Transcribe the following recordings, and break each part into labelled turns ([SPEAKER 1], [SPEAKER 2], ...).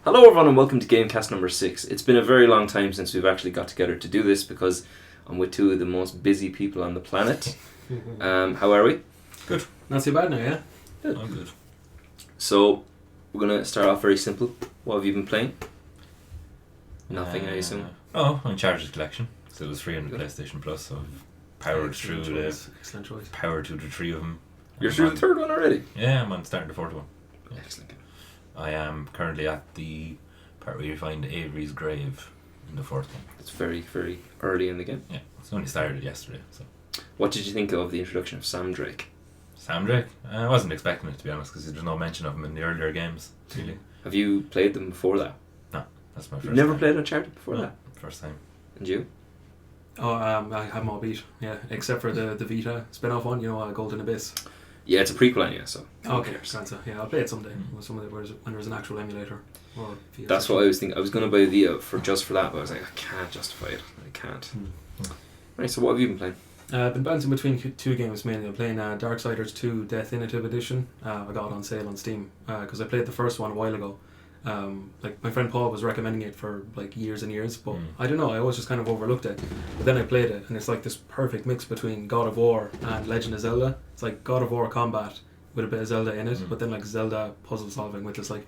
[SPEAKER 1] Hello everyone and welcome to GameCast number 6. It's been a very long time since we've actually got together to do this because I'm with two of the most busy people on the planet. How are we?
[SPEAKER 2] Good.
[SPEAKER 3] Not too bad now, yeah?
[SPEAKER 1] Good.
[SPEAKER 2] I'm good.
[SPEAKER 1] So, we're going to start off very simple. What have you been playing? Nothing, I assume.
[SPEAKER 2] Uncharted Collection. Still was free on the PlayStation Plus, so I've powered through
[SPEAKER 3] Excellent choice.
[SPEAKER 2] the three of them.
[SPEAKER 1] You're through the third one already?
[SPEAKER 2] Yeah, I'm on starting the fourth one.
[SPEAKER 1] Excellent.
[SPEAKER 2] I am currently at the part where you find Avery's grave in the fourth one.
[SPEAKER 1] It's very, very early in the game.
[SPEAKER 2] Yeah, it's only started yesterday. So
[SPEAKER 1] What did you think of the introduction of Sam Drake?
[SPEAKER 2] Sam Drake. I wasn't expecting it, to be honest, because there's no mention of him in the earlier games. Really,
[SPEAKER 1] Have you played them before that?
[SPEAKER 2] that's my first.
[SPEAKER 1] You've never
[SPEAKER 2] time.
[SPEAKER 1] played Uncharted before
[SPEAKER 2] No,
[SPEAKER 1] that?
[SPEAKER 2] first time.
[SPEAKER 1] And you?
[SPEAKER 3] Oh, I have them all beat, yeah, except for the Vita spin-off one, Golden Abyss.
[SPEAKER 1] Yeah, it's a prequel anyway, so...
[SPEAKER 3] Okay, so yeah, I'll play it someday, when there's an actual emulator. Or Vita
[SPEAKER 1] That's what I was thinking. I was going to buy a Vita just for that, but I was like, I can't justify it. I can't. Right, so what have you been playing?
[SPEAKER 3] I've been bouncing between two games mainly. I'm playing Darksiders 2 Death Innovative Edition. I got it on sale on Steam because I played the first one a while ago. Like my friend Paul was recommending it for like years and years, but I don't know, I always just kind of overlooked it. But then I played it and it's like this perfect mix between God of War and Legend of Zelda. It's like God of War combat with a bit of Zelda in it, but then like Zelda puzzle solving with this like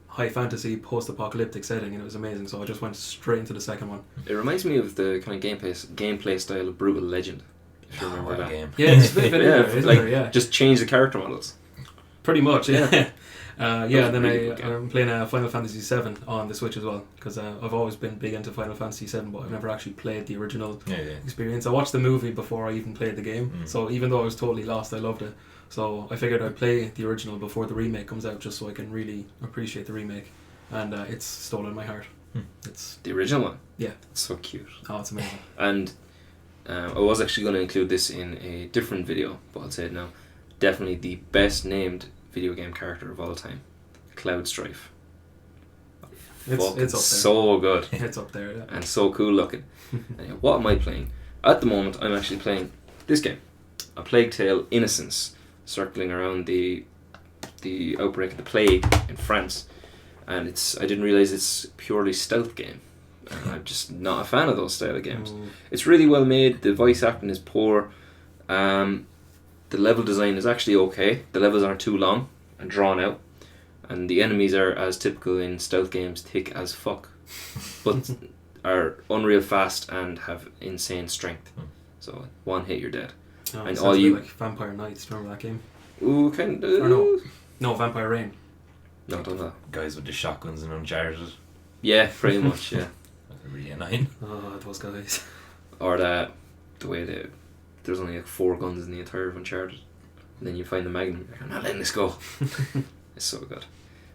[SPEAKER 3] high fantasy post-apocalyptic setting, and it was amazing. So I just went straight into the second one.
[SPEAKER 1] It reminds me of the kind of gameplay style of Brutal Legend, if you remember that.
[SPEAKER 2] Game.
[SPEAKER 3] Yeah, it's a bit
[SPEAKER 1] Yeah,
[SPEAKER 3] isn't
[SPEAKER 1] like
[SPEAKER 3] there? Yeah,
[SPEAKER 1] just change the character models.
[SPEAKER 3] pretty much. Yeah. Yeah, and then
[SPEAKER 1] really good game.
[SPEAKER 3] I'm playing Final Fantasy VII on the Switch as well, because I've always been big into Final Fantasy VII, but I've never actually played the original
[SPEAKER 2] Yeah.
[SPEAKER 3] experience. I watched the movie before I even played the game, so even though I was totally lost, I loved it. So I figured I'd play the original before the remake comes out, just so I can really appreciate the remake. And it's stolen my heart. It's
[SPEAKER 1] The original one?
[SPEAKER 3] Yeah.
[SPEAKER 1] It's so cute.
[SPEAKER 3] Oh, it's amazing.
[SPEAKER 1] And I was actually going to include this in a different video, but I'll say it now. Definitely the best named video game character of all time. Cloud Strife.
[SPEAKER 3] It's up there.
[SPEAKER 1] So good.
[SPEAKER 3] It's up there, yeah.
[SPEAKER 1] And so cool looking. Anyway, what am I playing? At the moment, I'm actually playing this game. A Plague Tale Innocence, circling around the outbreak of the plague in France. And I didn't realise it's purely stealth game. And I'm just not a fan of those style of games. It's really well made, the voice acting is poor, the level design is actually okay, the levels aren't too long and drawn out, and the enemies are, as typical in stealth games, thick as fuck, but are unreal fast and have insane strength. So one hit, you're dead.
[SPEAKER 3] Oh,
[SPEAKER 1] And
[SPEAKER 3] it
[SPEAKER 1] all
[SPEAKER 3] sounds a bit
[SPEAKER 1] you...
[SPEAKER 3] like Vampire Knights. Remember that game?
[SPEAKER 1] Ooh, kind of...
[SPEAKER 3] Or no, Vampire Rain.
[SPEAKER 1] No, don't know that.
[SPEAKER 2] Guys with the shotguns and Uncharted.
[SPEAKER 1] Yeah, pretty much, yeah.
[SPEAKER 2] That's really annoying.
[SPEAKER 3] Oh, those guys.
[SPEAKER 1] Or the way there's only like 4 guns in the entire of Uncharted, and then you find the Magnum. You're like, I'm not letting this go. It's so good.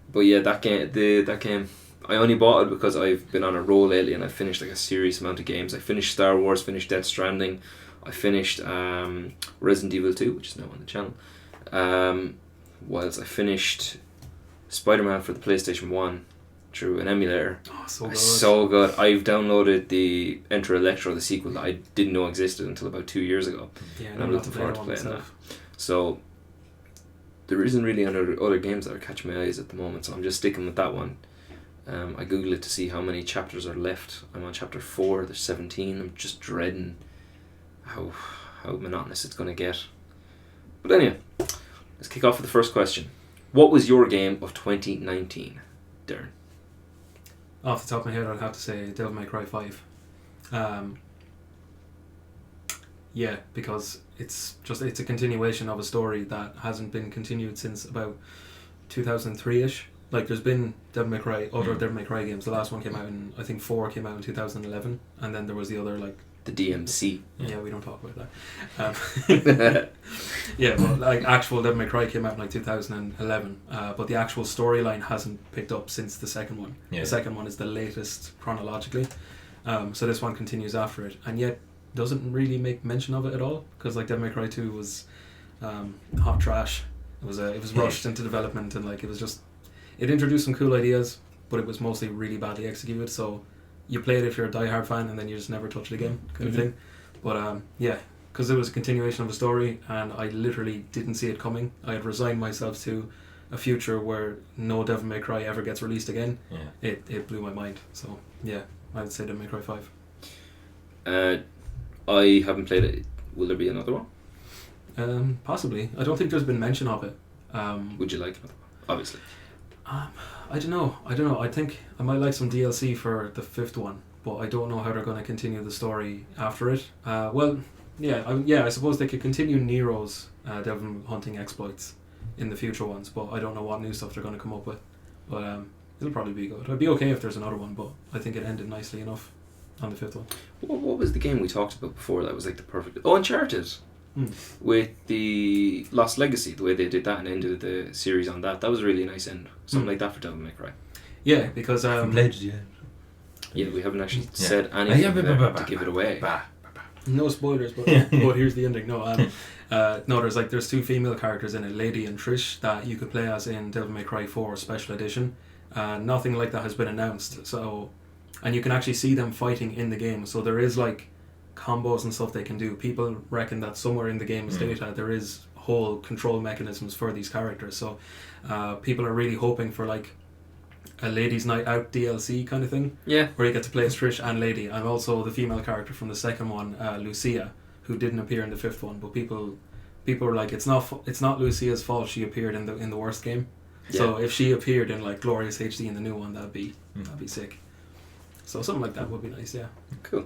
[SPEAKER 1] But yeah, that game, I only bought it because I've been on a roll lately, and I've finished like a serious amount of games. I finished Star Wars, finished Death Stranding, I finished Resident Evil 2, which is now on the channel. Whilst I finished Spider-Man for the PlayStation 1 through an emulator.
[SPEAKER 3] Oh, so good.
[SPEAKER 1] So good. I've downloaded the Enter Electro, the sequel that I didn't know existed until about 2 years ago.
[SPEAKER 3] Yeah,
[SPEAKER 1] And I'm looking forward to playing that. So there isn't really any other games that are catching my eyes at the moment, so I'm just sticking with that one. I googled it to see how many chapters are left. I'm on chapter 4, there's 17. I'm just dreading how monotonous it's going to get. But anyway, let's kick off with the first question. What was your game of 2019, Darren?
[SPEAKER 3] Off the top of my head, I'd have to say Devil May Cry 5. Yeah, because it's a continuation of a story that hasn't been continued since about 2003-ish. Like, there's been Devil May Cry, other Devil May Cry games. The last one came out in, I think 4 came out in 2011, and then there was the other, like...
[SPEAKER 1] The DMC.
[SPEAKER 3] Yeah, we don't talk about that. Yeah, but like actual Devil May Cry came out in like 2011, but the actual storyline hasn't picked up since the second one.
[SPEAKER 2] Yeah.
[SPEAKER 3] The second one is the latest chronologically, so this one continues after it, and yet doesn't really make mention of it at all, because like Devil May Cry 2 was hot trash. It was rushed into development, and like it introduced some cool ideas, but it was mostly really badly executed. So you play it if you're a diehard fan, and then you just never touch it again, kind of thing. But yeah, because it was a continuation of a story, and I literally didn't see it coming. I had resigned myself to a future where no Devil May Cry ever gets released again,
[SPEAKER 2] Yeah.
[SPEAKER 3] it blew my mind. So yeah, I'd say Devil May Cry 5.
[SPEAKER 1] I haven't played it. Will there be another one?
[SPEAKER 3] Possibly. I don't think there's been mention of it.
[SPEAKER 1] Would you like another one? Obviously.
[SPEAKER 3] I don't know. I think I might like some DLC for the 5th one, but I don't know how they're going to continue the story after it. I suppose they could continue Nero's devil hunting exploits in the future ones, but I don't know what new stuff they're going to come up with. But it'll probably be good. It'd be okay if there's another one, but I think it ended nicely enough on the 5th one.
[SPEAKER 1] What was the game we talked about before that was like the perfect... Oh, Uncharted! With the Lost Legacy, the way they did that and ended the series on that. That was a really nice end. Something like that for Devil May Cry.
[SPEAKER 3] Yeah, because...
[SPEAKER 2] played it yet.
[SPEAKER 1] Yeah, we haven't actually said anything to give it away.
[SPEAKER 3] No spoilers, but here's the ending. No, there's 2 female characters in it, Lady and Trish, that you could play as in Devil May Cry 4 Special Edition. Nothing like that has been announced. So, and you can actually see them fighting in the game. So there is like combos and stuff they can do. People reckon that somewhere in the game's data there is whole control mechanisms for these characters. So people are really hoping for like a Ladies Night Out DLC kind of thing.
[SPEAKER 1] Yeah.
[SPEAKER 3] Where you get to play as Trish and Lady, and also the female character from the second one, Lucia, who didn't appear in the 5th one, but people were like, it's not Lucia's fault she appeared in the worst game. Yeah. So if she appeared in like Glorious HD in the new one, that'd be sick. So something like that would be nice, yeah.
[SPEAKER 1] Cool.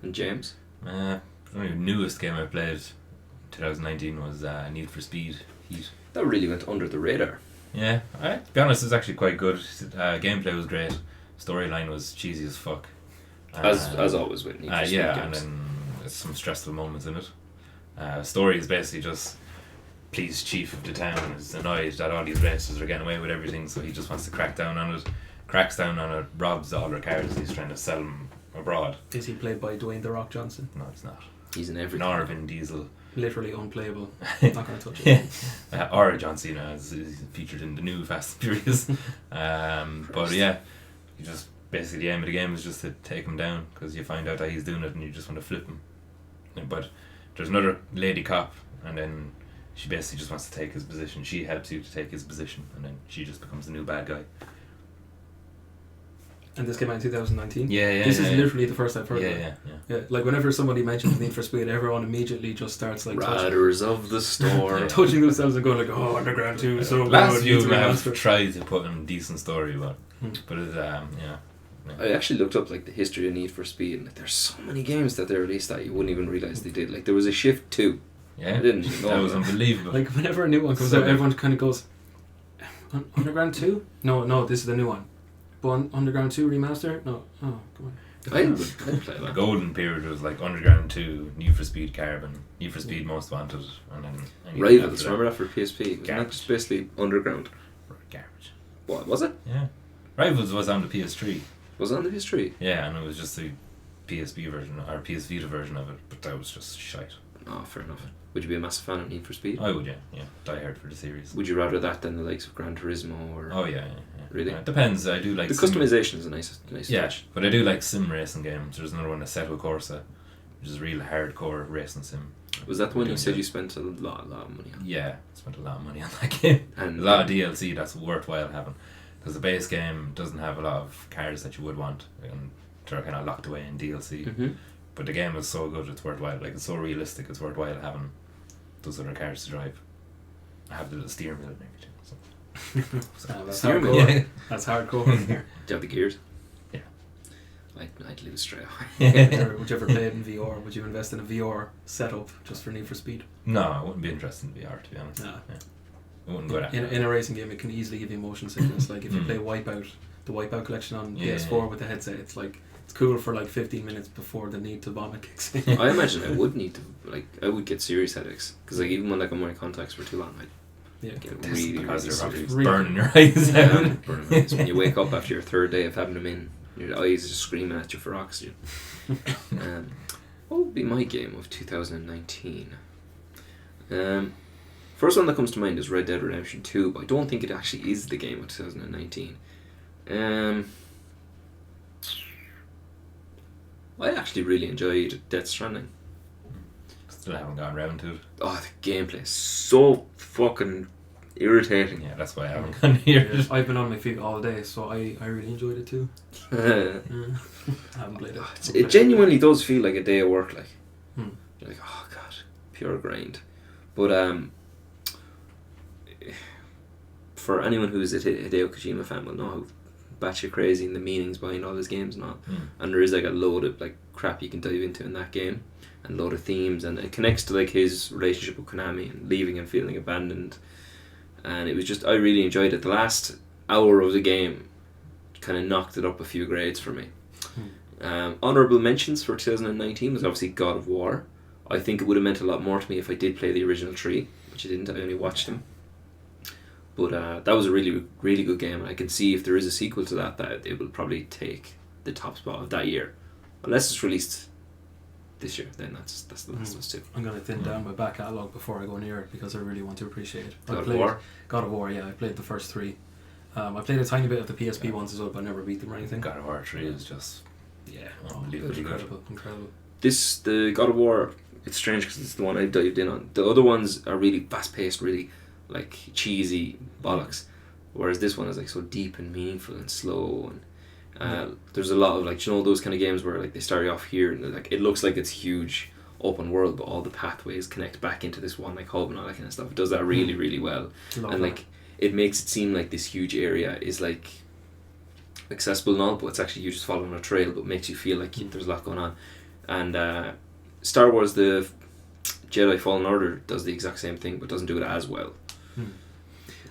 [SPEAKER 1] And James?
[SPEAKER 2] The newest game I played 2019 was Need for Speed Heat.
[SPEAKER 1] That really went under the radar.
[SPEAKER 2] Yeah, to be honest, it's actually quite good. Gameplay was great. Storyline was cheesy as fuck.
[SPEAKER 1] As always with Need for Speed games.
[SPEAKER 2] And then there's some stressful moments in it. Story is basically just police chief of the town is annoyed that all these racers are getting away with everything, so he just wants to crack down on it. Cracks down on it, robs all their cars. He's trying to sell them abroad.
[SPEAKER 3] Is he played by Dwayne The Rock Johnson?
[SPEAKER 2] No, it's not.
[SPEAKER 1] He's in everything.
[SPEAKER 2] Nor Vin Diesel.
[SPEAKER 3] Literally unplayable. Not going to touch it.
[SPEAKER 2] Or John Cena is featured in the new Fast and Furious. But yeah, you just basically the aim of the game is just to take him down because you find out that he's doing it and you just want to flip him. But there's another lady cop, and then she basically just wants to take his position. She helps you to take his position, and then she just becomes the new bad guy.
[SPEAKER 3] And this came out in 2019?
[SPEAKER 2] Yeah.
[SPEAKER 3] This is literally the first I've heard of
[SPEAKER 2] it. Yeah.
[SPEAKER 3] Like whenever somebody mentions Need for Speed, everyone immediately just starts like
[SPEAKER 1] Riders of the Storm.
[SPEAKER 3] touching themselves and going like, oh, Underground 2, so
[SPEAKER 2] last
[SPEAKER 3] good.
[SPEAKER 2] few have tried to put in a decent story, but it,
[SPEAKER 1] I actually looked up like the history of Need for Speed, and like, there's so many games that they released that you wouldn't even realise they did. Like there was a Shift 2.
[SPEAKER 2] Yeah,
[SPEAKER 1] I didn't know
[SPEAKER 2] that was unbelievable.
[SPEAKER 3] Like whenever a new one comes out, everyone kind of goes, Underground 2? No, this is the new one. But Underground 2 remaster? No. Oh, come on.
[SPEAKER 1] I'd play that.
[SPEAKER 2] The golden period was like Underground 2, Need for Speed Carbon, Need for Speed Most Wanted, and then
[SPEAKER 1] Rivals. Remember that for PSP? Wasn't that just basically Underground?
[SPEAKER 2] Garbage.
[SPEAKER 1] What was it?
[SPEAKER 2] Yeah. Rivals was on the PS3.
[SPEAKER 1] Was it on the PS3?
[SPEAKER 2] Yeah, and it was just the PSP version or PS Vita version of it, but that was just shite.
[SPEAKER 1] Oh, fair enough. Would you be a massive fan of Need for Speed?
[SPEAKER 2] I would, yeah. Die hard for the series.
[SPEAKER 1] Would you rather that than the likes of Gran Turismo or?
[SPEAKER 2] Oh yeah.
[SPEAKER 1] Really?
[SPEAKER 2] It depends. I do like
[SPEAKER 1] the customization is a nice touch.
[SPEAKER 2] But I do like sim racing games. There's another one, Assetto Corsa, which is real hardcore racing sim.
[SPEAKER 1] Was that the one you said you spent a lot of money on?
[SPEAKER 2] Yeah, I spent a lot of money on that game.
[SPEAKER 1] And
[SPEAKER 2] a lot of DLC that's worthwhile having. Because the base game doesn't have a lot of cars that you would want, and they're kind of locked away in DLC.
[SPEAKER 1] Mm-hmm.
[SPEAKER 2] But the game is so good, it's worthwhile. Like, it's so realistic, it's worthwhile having those other cars to drive. I have the little steering wheel and everything.
[SPEAKER 3] That's
[SPEAKER 1] steering
[SPEAKER 3] hardcore.
[SPEAKER 1] wheel.
[SPEAKER 3] That's hardcore.
[SPEAKER 1] Do you have the gears?
[SPEAKER 2] Yeah.
[SPEAKER 1] I'd lose straight away.
[SPEAKER 3] Would you ever play it in VR? Would you invest in a VR setup just for Need for Speed?
[SPEAKER 2] No, I wouldn't be interested in VR, to be honest.
[SPEAKER 3] Nah.
[SPEAKER 2] Yeah. I wouldn't go that
[SPEAKER 3] in a racing game, it can easily give you motion sickness. Like if you play Wipeout, the Wipeout collection on PS4 with the headset, it's like it's cool for like 15 minutes before the need to vomit kicks in.
[SPEAKER 1] I imagine I would need to I would get serious headaches because like even when like my contacts were too long, I'd get really serious.
[SPEAKER 2] Burning your eyes out.
[SPEAKER 1] Burning your eyes. When you wake up after your third day of having them in, your eyes are just screaming at you for oxygen. What would be my game of 2019? First one that comes to mind is Red Dead Redemption 2, but I don't think it actually is the game of 2019. I actually really enjoyed Death Stranding.
[SPEAKER 2] Still haven't gotten around to it.
[SPEAKER 1] Oh, the gameplay is so fucking Irritating.
[SPEAKER 2] Yeah, that's why I haven't gone here.
[SPEAKER 3] Yeah, I've been on my feet all day, so I really enjoyed it too. I haven't played it.
[SPEAKER 1] It genuinely does feel like a day of work. Like you're like, oh god, pure grind. But for anyone who's a Hideo Kojima fan will know how batshit crazy and the meanings behind all his games and all. And there is like a load of like crap you can dive into in that game, and a load of themes, and it connects to like his relationship with Konami and leaving and feeling abandoned. And it was just, I really enjoyed it. The last hour of the game kind of knocked it up a few grades for me. Honourable mentions for 2019 was obviously God of War. I think it would have meant a lot more to me if I did play the original 3, which I didn't. I only watched them. But that was a really, really good game. I can see if there is a sequel to that it will probably take the top spot of that year. Unless it's released this year, then that's the last of Us 2.
[SPEAKER 3] I'm going to thin down my back catalogue before I go near it because I really want to appreciate it.
[SPEAKER 1] God of War?
[SPEAKER 3] God of War, yeah. I played the first 3. I played a tiny bit of the PSP ones as well, but I never beat them or anything.
[SPEAKER 2] God of War 3 is just, unbelievably good.
[SPEAKER 3] Incredible.
[SPEAKER 1] The God of War, it's strange because it's the one I dived in on. The other ones are really fast-paced, really like cheesy bollocks, whereas this one is like so deep and meaningful and slow, and there's a lot of like, you know, those kind of games where like they start you off here and like it looks like it's huge open world, but all the pathways connect back into this one like hub and all that kind of stuff. It does that really, really well. Like it makes it seem like this huge area is like accessible and all, but it's actually you just following a trail, but makes you feel like there's a lot going on. And Star Wars the Jedi Fallen Order does the exact same thing, but doesn't do it as well.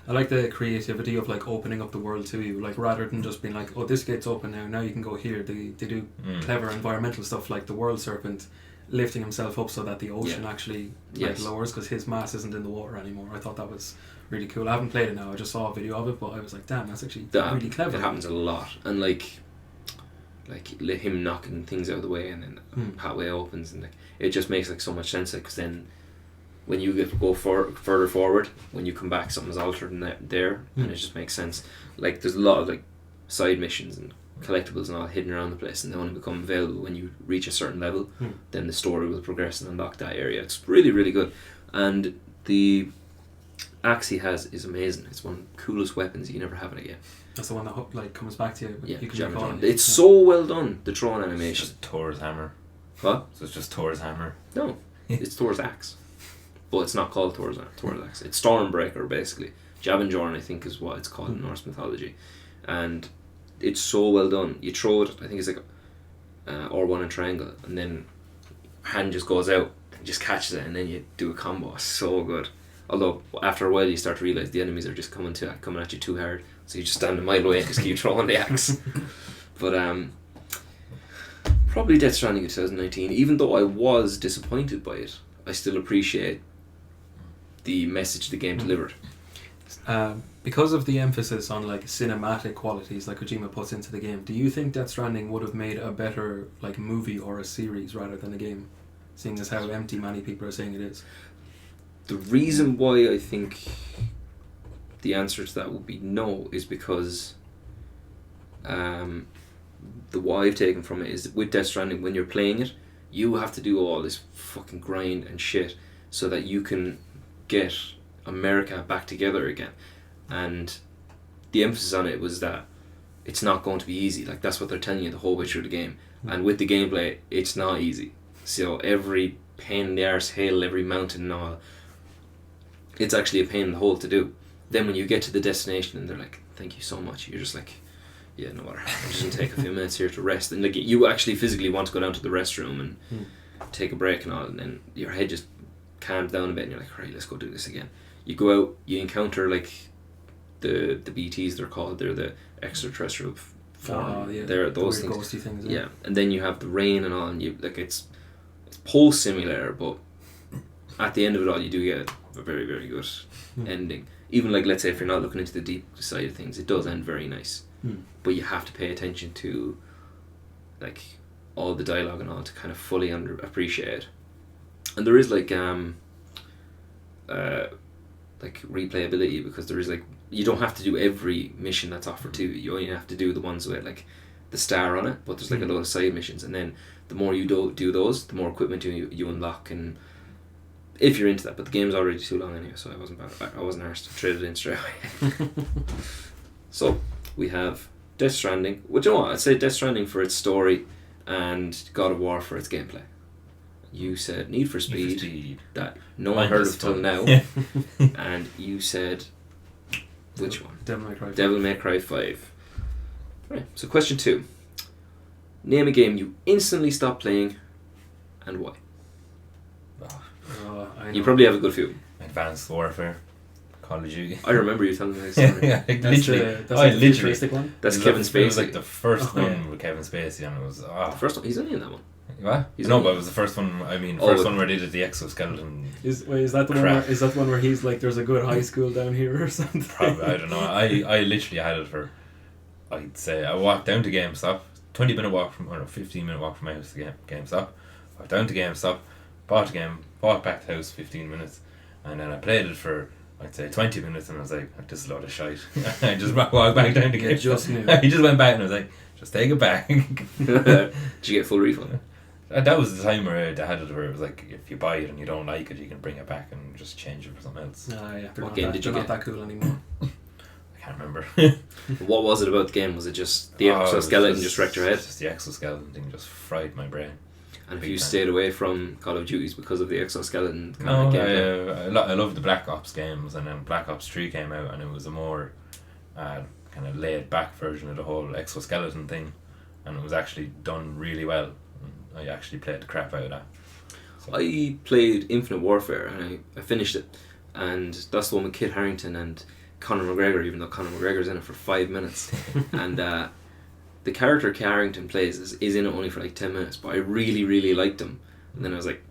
[SPEAKER 3] I like the creativity of like opening up the world to you, like rather than just being like, oh, this gate's open now you can go here. They do clever environmental stuff like the World Serpent lifting himself up so that the ocean actually lowers because his mass isn't in the water anymore. I thought that was really cool. I haven't played it now, I just saw a video of it, but I was like, damn, that's actually really clever.
[SPEAKER 1] It happens a lot, and like him knocking things out of the way and then the pathway opens, and like it just makes like so much sense, because then when you go further forward, when you come back, something's altered in there, and it just makes sense. Like there's a lot of like side missions and collectibles and all hidden around the place, and they only become available when you reach a certain level. Then the story will progress and unlock that area. It's really, really good, and the axe he has is amazing. It's one of the coolest weapons you can ever have in a game.
[SPEAKER 3] That's the one that like comes back to you.
[SPEAKER 1] Yeah,
[SPEAKER 3] you can recall it.
[SPEAKER 1] It's so well done. The Tron animation.
[SPEAKER 2] It's just Thor's hammer.
[SPEAKER 1] What?
[SPEAKER 2] So it's just Thor's hammer.
[SPEAKER 1] No, it's Thor's axe. But it's not called Thor's axe. It's Stormbreaker, basically. Javanjorn, I think, is what it's called in Norse mythology. And it's so well done. You throw it, I think it's like R1 and triangle, and then hand just goes out and just catches it, and then you do a combo. It's so good. Although, after a while, you start to realise the enemies are just coming at you too hard, so you just stand a mile away and just keep throwing the axe. But probably Death Stranding in 2019. Even though I was disappointed by it, I still appreciate the message the game delivered.
[SPEAKER 3] Because of the emphasis on like cinematic qualities like Kojima puts into the game, do you think Death Stranding would have made a better like movie or a series rather than a game, seeing as how empty many people are saying it is?
[SPEAKER 1] The reason why I think the answer to that would be no is because what I've taken from it is with Death Stranding, when you're playing it, you have to do all this fucking grind and shit so that you can get America back together again. And the emphasis on it was that it's not going to be easy. Like, that's what they're telling you the whole way through the game. And with the gameplay, it's not easy. So every pain in the arse hill, every mountain and all, it's actually a pain in the hole to do. Then when you get to the destination and they're like, thank you so much, you're just like, yeah, no matter. I'm just going to take a few minutes here to rest. And like, you actually physically want to go down to the restroom and take a break and all, and then your head just calms down a bit and you're like, right, let's go do this again. You go out, you encounter like the BTs, they're called, they're the extraterrestrial form. They're those
[SPEAKER 3] weird
[SPEAKER 1] things.
[SPEAKER 3] Ghosty things.
[SPEAKER 1] Yeah, and then you have the rain and all, and you like it's post simulator, but at the end of it all, you do get a very, very good ending. Even like, let's say if you're not looking into the deep side of things, it does end very nice. But you have to pay attention to like all the dialogue and all to kind of fully appreciate it. And there is like replayability, because there is like, you don't have to do every mission that's offered to you. You only have to do the ones with like the star on it, but there's like a lot of side missions, and then the more you do those, the more equipment you unlock, and if you're into that, but the game's already too long anyway, so I wasn't arsed to trade it in straight away. So we have Death Stranding. Well, do you know what? I'd say Death Stranding for its story and God of War for its gameplay. You said Need for Speed. That no one heard of till now. And you said which one? Devil May Cry 5. Right. So question 2. Name a game you instantly stopped playing and why. You probably have a good few.
[SPEAKER 2] Advanced Warfare, Call of Duty.
[SPEAKER 1] I remember you telling me this story.
[SPEAKER 2] Yeah,
[SPEAKER 3] That's the futuristic one.
[SPEAKER 1] That's Kevin Spacey.
[SPEAKER 2] It was like the first one with Kevin Spacey, and it was
[SPEAKER 1] the first one. He's only in that one.
[SPEAKER 2] What?
[SPEAKER 1] He's
[SPEAKER 2] but it was the first one. I mean, first one where they did the exoskeleton.
[SPEAKER 3] Is that the one? Is that the one where he's like, "There's a good high school down here" or something?
[SPEAKER 2] Probably, I don't know. I literally had it for, I'd say, I walked down to GameStop, 20-minute walk from, or 15-minute walk from my house to GameStop. Walked down to GameStop, bought a game, walked back to the house 15 minutes, and then I played it for, I'd say, 20 minutes, and I was like, this is a load of shite. I just walked back down to GameStop. I just went back and I was like, just take it back.
[SPEAKER 1] Did you get full refund?
[SPEAKER 2] That was the time where they had it where it was like, if you buy it and you don't like it, you can bring it back and just change it for something else.
[SPEAKER 3] Yeah.
[SPEAKER 1] What game did you get?
[SPEAKER 3] Not that cool anymore.
[SPEAKER 2] I can't remember.
[SPEAKER 1] What was it about the game? Was it just the exoskeleton just wrecked your head?
[SPEAKER 2] Just the exoskeleton thing just fried my brain.
[SPEAKER 1] And if you stayed away from Call of Duties because of the exoskeleton
[SPEAKER 2] I love the Black Ops games, and then Black Ops 3 came out and it was a more kind of laid back version of the whole exoskeleton thing, and it was actually done really well. I actually played the crap out of that. So.
[SPEAKER 1] I played Infinite Warfare and I finished it, and that's the one with Kit Harington and Conor McGregor, even though Conor McGregor's in it for 5 minutes. And the character Kit Harington plays is in it only for like 10 minutes, but I really, really liked him. And then I was like,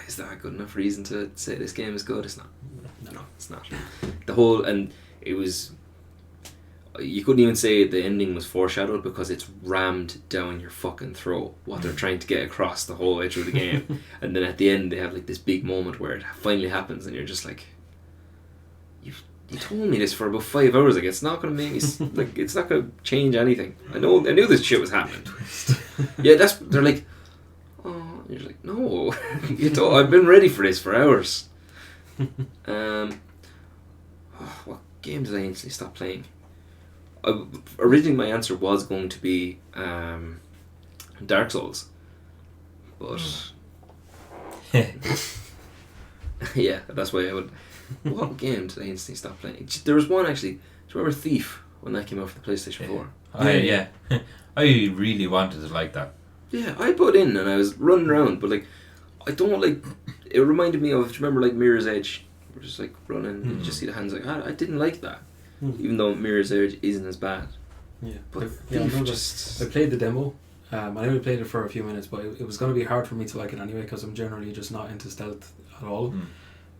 [SPEAKER 1] is that a good enough reason to say this game is good? It's not. No, it's not. The whole, and it was, you couldn't even say the ending was foreshadowed because it's rammed down your fucking throat what they're trying to get across the whole way through the game. And then at the end they have like this big moment where it finally happens and you're just like, you told me this for about 5 hours. Like, it's not going to make me like, it's not going to change anything. I knew this shit was happening. Yeah, they're like, oh, and you're like, no. I've been ready for this for hours. What game did I instantly stop playing? Originally my answer was going to be Dark Souls, but yeah, that's why I would. What game did I instantly stop playing? There was one actually. Do you remember Thief when that came out for the PlayStation 4?
[SPEAKER 2] Yeah. I really wanted it like that.
[SPEAKER 1] Yeah, I put in and I was running around, but like, I don't like. It reminded me of, do you remember like Mirror's Edge? We're just like running, and you just see the hands. Like, I didn't like that, even though Mirror's Edge isn't as bad.
[SPEAKER 3] Yeah,
[SPEAKER 1] but
[SPEAKER 3] I played the demo. I only played it for a few minutes, but it was going to be hard for me to like it anyway because I'm generally just not into stealth at all.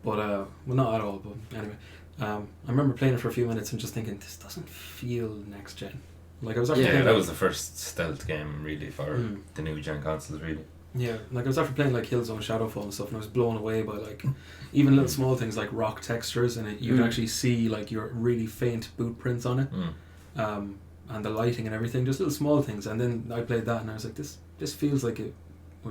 [SPEAKER 3] But well, not at all. But anyway, I remember playing it for a few minutes and just thinking, this doesn't feel next gen. Like I was after
[SPEAKER 2] that was the first stealth game really for the new gen consoles, really.
[SPEAKER 3] Yeah, like I was after playing like Killzone, Shadowfall and stuff, and I was blown away by like even little small things like rock textures, and you can actually see like your really faint boot prints on it, and the lighting and everything, just little small things. And then I played that, and I was like, this feels like it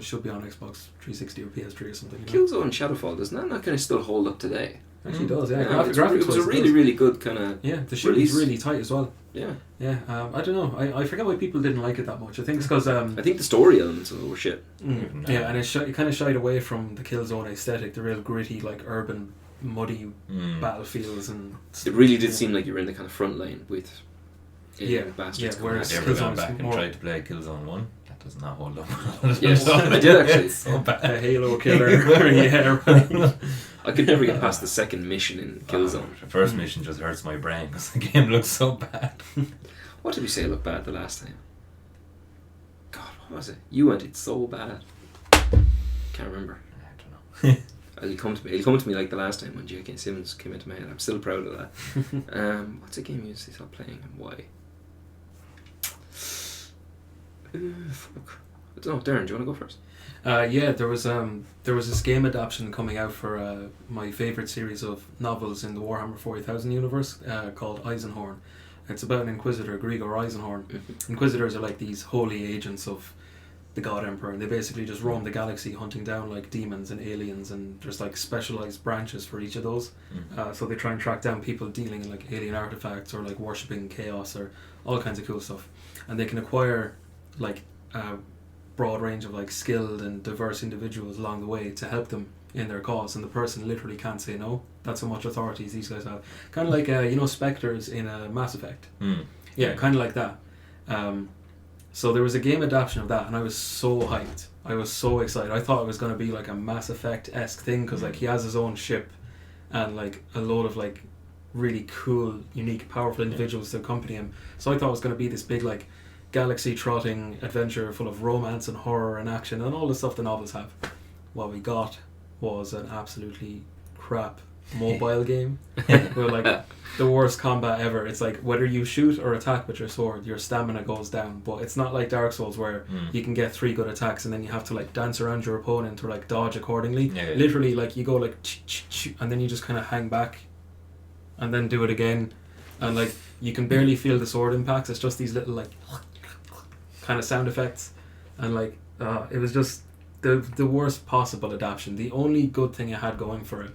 [SPEAKER 3] should be on Xbox 360 or PS3 or something.
[SPEAKER 1] Killzone and Shadowfall, doesn't that kind of still hold up today?
[SPEAKER 3] Actually does, yeah.
[SPEAKER 1] Graphics it was a really, really good kind of
[SPEAKER 3] the shooting's really tight as well.
[SPEAKER 1] Yeah.
[SPEAKER 3] Yeah, I don't know. I forget why people didn't like it that much. I think it's because
[SPEAKER 1] I think the story elements were shit.
[SPEAKER 3] Yeah, and it kind of shied away from the Killzone aesthetic, the real gritty, like urban, muddy battlefields, and
[SPEAKER 1] it really did seem like you were in the kind of front line with bastards.
[SPEAKER 3] Yeah, whereas
[SPEAKER 2] I've ever gone back and tried to play Killzone 1. That does not hold up.
[SPEAKER 1] Yes, I did actually.
[SPEAKER 2] It's so bad.
[SPEAKER 3] The Halo killer. Yeah, right.
[SPEAKER 1] I could never get past the second mission in Killzone.
[SPEAKER 2] The first mission just hurts my brain because the game looks so bad.
[SPEAKER 1] What did we say looked bad the last time? God, what was it? You went, it's so bad. Can't remember.
[SPEAKER 2] I don't know.
[SPEAKER 1] It'll come to me like the last time when J.K. Simmons came into my head. I'm still proud of that. What's a game you usually stop playing and why? Fuck. I don't know, Darren, do you want to go first?
[SPEAKER 3] Yeah, there was this game adaptation coming out for my favourite series of novels in the Warhammer 40,000 universe called Eisenhorn. It's about an Inquisitor, Grigor Eisenhorn. Inquisitors are like these holy agents of the God Emperor, and they basically just roam the galaxy hunting down like demons and aliens, and there's like specialized branches for each of those. So they try and track down people dealing in like alien artifacts or like worshipping chaos or all kinds of cool stuff, and they can acquire like a broad range of like skilled and diverse individuals along the way to help them in their cause, and the person literally can't say no. That's how much authorities these guys have. Kind of like you know, specters in Mass Effect. Yeah, kind of like that. So there was a game adaptation of that, and I was so hyped. I was so excited. I thought it was going to be like a Mass Effect-esque thing, because like he has his own ship and like a load of like really cool, unique, powerful individuals to accompany him. So I thought it was going to be this big like galaxy trotting adventure full of romance and horror and action and all the stuff the novels have. What we got was an absolutely crap mobile game with like the worst combat ever. It's like whether you shoot or attack with your sword, your stamina goes down, but it's not like Dark Souls where you can get 3 good attacks and then you have to like dance around your opponent or like dodge accordingly. Literally, like you go like and then you just kind of hang back and then do it again, and like you can barely feel the sword impacts. It's just these little like kind of sound effects, and like it was just the worst possible adaptation. The only good thing it had going for it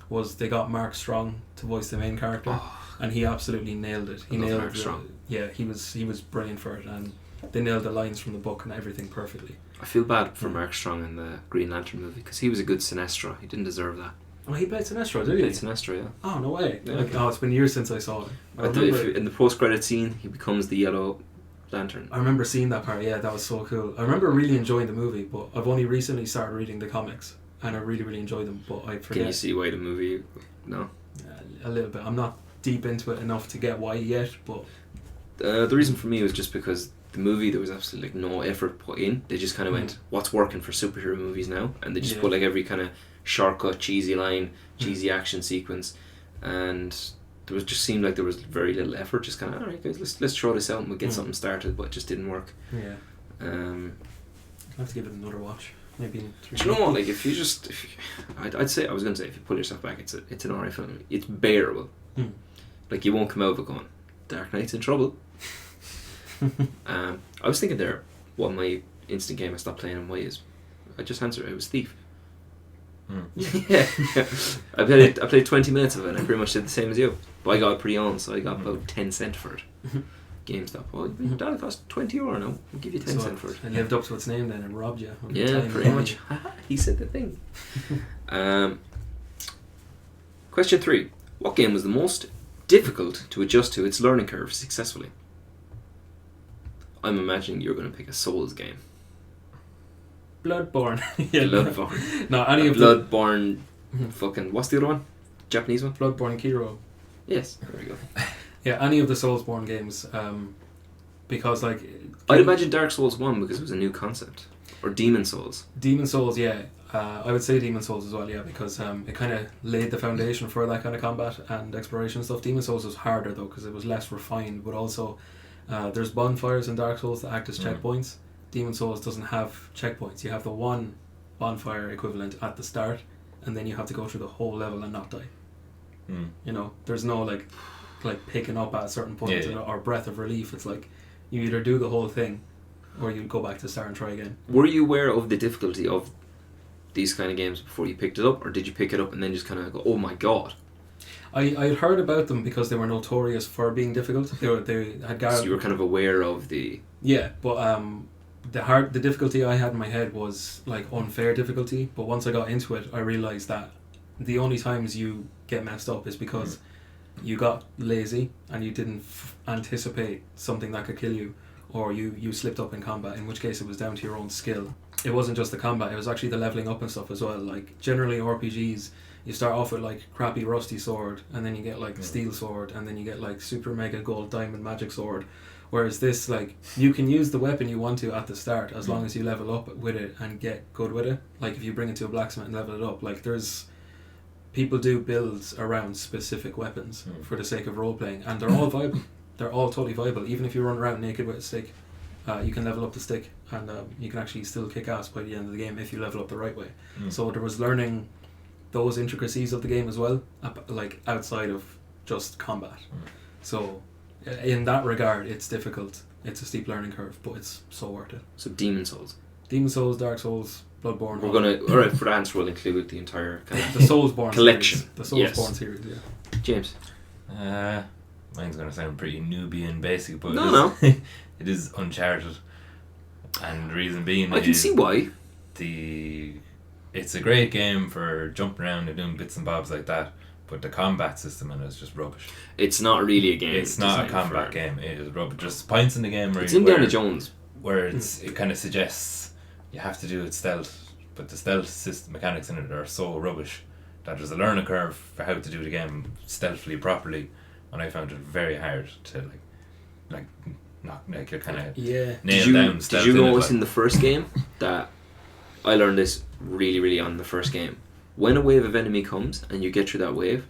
[SPEAKER 3] was they got Mark Strong to voice the main character, and he absolutely nailed it. He nailed
[SPEAKER 1] Mark Strong.
[SPEAKER 3] Yeah, he was brilliant for it, and they nailed the lines from the book and everything perfectly.
[SPEAKER 1] I feel bad for Mark Strong in the Green Lantern movie, because he was a good Sinestro. He didn't deserve that.
[SPEAKER 3] Oh, he played Sinestro, did
[SPEAKER 1] He
[SPEAKER 3] he?
[SPEAKER 1] played Sinestro, yeah.
[SPEAKER 3] Oh, no way.
[SPEAKER 1] Yeah.
[SPEAKER 3] Like, it's been years since I saw it.
[SPEAKER 1] In the post-credit scene, he becomes the Yellow Lantern.
[SPEAKER 3] I remember seeing that part. Yeah, that was so cool. I remember really enjoying the movie, but I've only recently started reading the comics, and I really, really enjoy them, but I forget.
[SPEAKER 1] Can you see why the movie... No?
[SPEAKER 3] A little bit. I'm not deep into it enough to get why yet, but...
[SPEAKER 1] The reason for me was just because the movie, there was absolutely like no effort put in. They just kind of went, what's working for superhero movies now? And they just put like every kind of shortcut, cheesy line, cheesy action sequence, and there was just seemed like there was very little effort. Just kind of, alright guys, let's throw this out and we'll get something started, but it just didn't work.
[SPEAKER 3] Yeah. I'll have to give it another watch. Maybe in 3
[SPEAKER 1] Do you know what? Like, I'd say, I was going to say, if you pull yourself back, it's an alright film. It's bearable. Like, you won't come out of it going, Dark Knight's in trouble. I was thinking there, what my instant game I stopped playing and why is. I just answered it was Thief. Yeah. I played 20 minutes of it and I pretty much did the same as you. But I got it pre-owned, so I got about 10 cents for it. GameStop. Oh, that'll cost €20 now. We'll give you 10 cents for it.
[SPEAKER 3] It lived up to its name then and robbed you.
[SPEAKER 1] Yeah, pretty much. He said the thing. Question 3. What game was the most difficult to adjust to its learning curve successfully? I'm imagining you're going to pick a Souls game.
[SPEAKER 3] Bloodborne.
[SPEAKER 1] Bloodborne.
[SPEAKER 3] No, any of
[SPEAKER 1] Bloodborne. Fucking. What's the other one? Japanese one?
[SPEAKER 3] Bloodborne Kiro.
[SPEAKER 1] Yes. There we go.
[SPEAKER 3] Yeah, any of the Soulsborne games, because like
[SPEAKER 1] I'd imagine Dark Souls 1 because it was a new concept, or Demon Souls.
[SPEAKER 3] Demon Souls, yeah. I would say Demon Souls as well, yeah, because it kind of laid the foundation for that kind of combat and exploration stuff. Demon Souls was harder though because it was less refined, but also there's bonfires in Dark Souls that act as checkpoints. Demon Souls doesn't have checkpoints. You have the one bonfire equivalent at the start, and then you have to go through the whole level and not die. You know, there's no like picking up at a certain point or breath of relief. It's like you either do the whole thing or you go back to start and try again.
[SPEAKER 1] Were you aware of the difficulty of these kind of games before you picked it up, or did you pick it up and then just kind of go, oh my god?
[SPEAKER 3] I had heard about them because they were notorious for being difficult. They had
[SPEAKER 1] so you were kind of aware of the...
[SPEAKER 3] Yeah, but the difficulty I had in my head was like unfair difficulty, but once I got into it I realised that the only times you get messed up is because you got lazy and you didn't anticipate something that could kill you, or you slipped up in combat, in which case it was down to your own skill. It wasn't just the combat, it was actually the leveling up and stuff as well. Like generally RPGs, you start off with like crappy rusty sword, and then you get like steel sword, and then you get like super mega gold diamond magic sword. Whereas this, like, you can use the weapon you want to at the start as long as you level up with it and get good with it. Like if you bring it to a blacksmith and level it up, like people do builds around specific weapons for the sake of role playing, and they're all viable. They're all totally viable. Even if you run around naked with a stick, you can level up the stick, and you can actually still kick ass by the end of the game if you level up the right way. So there was learning those intricacies of the game as well, like outside of just combat. So in that regard, it's difficult. It's a steep learning curve, but it's so worth it.
[SPEAKER 1] So Demon Souls.
[SPEAKER 3] Demon Souls, Dark Souls, Bloodborne.
[SPEAKER 1] We're gonna alright for the answer. We'll include the entire kind of
[SPEAKER 3] the Soulsborne
[SPEAKER 1] collection.
[SPEAKER 3] Series. The Soulsborne series. Yeah.
[SPEAKER 1] James.
[SPEAKER 2] Mine's gonna sound pretty newbie and basic, but
[SPEAKER 1] No.
[SPEAKER 2] it is Uncharted, and the reason being
[SPEAKER 1] I can see why.
[SPEAKER 2] It's a great game for jumping around and doing bits and bobs like that, but the combat system in it is just rubbish.
[SPEAKER 1] It's not really a game.
[SPEAKER 2] It's not a combat game. It is rubbish. Just points in the game where
[SPEAKER 1] it's Indiana Jones.
[SPEAKER 2] where it kind of suggests you have to do it stealth, but the stealth system mechanics in it are so rubbish that there's a learning curve for how to do the game stealthily properly, and I found it very hard to you're kind of nail down stealth.
[SPEAKER 1] Did you notice in the first game that I learned this really, really on the first game? When a wave of enemy comes and you get through that wave,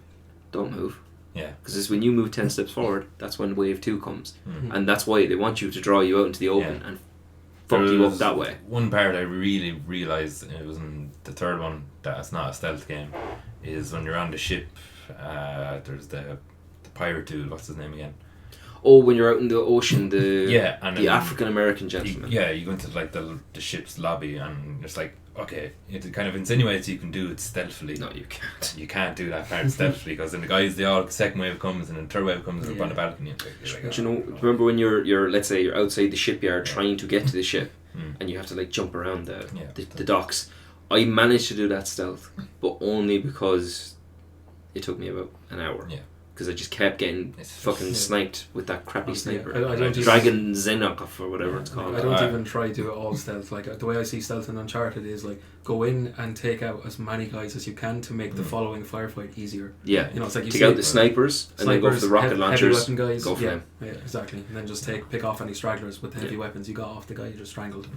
[SPEAKER 1] don't move.
[SPEAKER 2] Yeah.
[SPEAKER 1] Because when you move 10 steps forward, that's when wave 2 comes.
[SPEAKER 2] Mm-hmm.
[SPEAKER 1] And that's why they want you to draw you out into the open and fuck you up that way.
[SPEAKER 2] One part I really realised, and it was in the third one, that it's not a stealth game, is when you're on the ship, there's the pirate dude, what's his name again?
[SPEAKER 1] Oh, when you're out in the ocean, the
[SPEAKER 2] and
[SPEAKER 1] African American gentleman.
[SPEAKER 2] You go into like the ship's lobby, and it's like, okay, it kind of insinuates you can do it stealthily.
[SPEAKER 1] No, you can't.
[SPEAKER 2] You can't do that part stealthily, because then the second wave comes and then third wave comes up on the balcony.
[SPEAKER 1] But you know, remember when you're let's say you're outside the shipyard trying to get to the ship, and you have to like jump around the docks. I managed to do that stealth, but only because it took me about an hour. Yeah. Because I just kept getting sniped with that crappy sniper.
[SPEAKER 3] I don't
[SPEAKER 1] Dragon Zenokov or whatever it's called.
[SPEAKER 3] I don't even try to do it all stealth. Like the way I see stealth in Uncharted is like go in and take out as many guys as you can to make the following firefight easier.
[SPEAKER 1] Yeah,
[SPEAKER 3] you know, it's like you
[SPEAKER 1] take out the snipers and then go for the rocket launchers.
[SPEAKER 3] Heavy weapon guys,
[SPEAKER 1] go for them.
[SPEAKER 3] Yeah, exactly. And then just pick off any stragglers with the heavy weapons. You got off the guy you just strangled.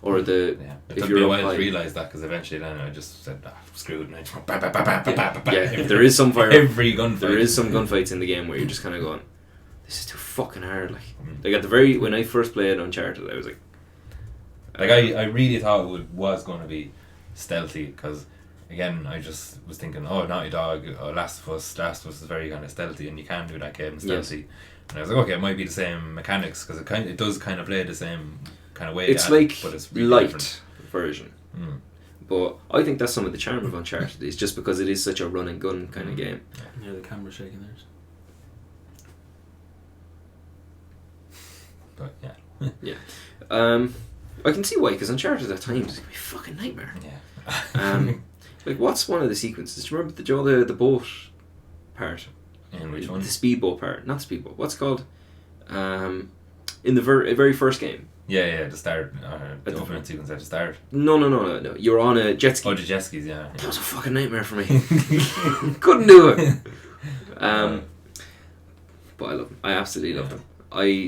[SPEAKER 1] Or
[SPEAKER 2] it took me a while to realise that, because eventually then I just said, screw it, and I just
[SPEAKER 1] if there is some fire,
[SPEAKER 2] every gunfight.
[SPEAKER 1] There is some gunfights in the game where you're just kind of going, this is too fucking hard. Like at the very when I first played Uncharted, I was like
[SPEAKER 2] I really thought it was going to be stealthy, because again I just was thinking, Naughty Dog, Last of Us is very kind of stealthy, and you can do that game stealthy. Yes. And I was like, okay, it might be the same mechanics, because it does kind of play the same kind of way.
[SPEAKER 1] It's like
[SPEAKER 2] but it's really
[SPEAKER 1] light
[SPEAKER 2] different
[SPEAKER 1] version. But I think that's some of the charm of Uncharted, is just because it is such a run and gun kind of game.
[SPEAKER 3] Yeah, the camera's shaking there.
[SPEAKER 2] But
[SPEAKER 1] yeah. I can see why, because Uncharted at times can be a fucking nightmare.
[SPEAKER 2] Yeah.
[SPEAKER 1] Like, what's one of the sequences? Do you remember the boat part?
[SPEAKER 2] In which one?
[SPEAKER 1] The speedboat part, not speedboat. What's it called? In the very first game.
[SPEAKER 2] Yeah, the start, the opening sequence at the start.
[SPEAKER 1] No. You're on a jet ski.
[SPEAKER 2] Oh, the jet skis, yeah.
[SPEAKER 1] That was a fucking nightmare for me. Couldn't do it. But I love them. I absolutely love them.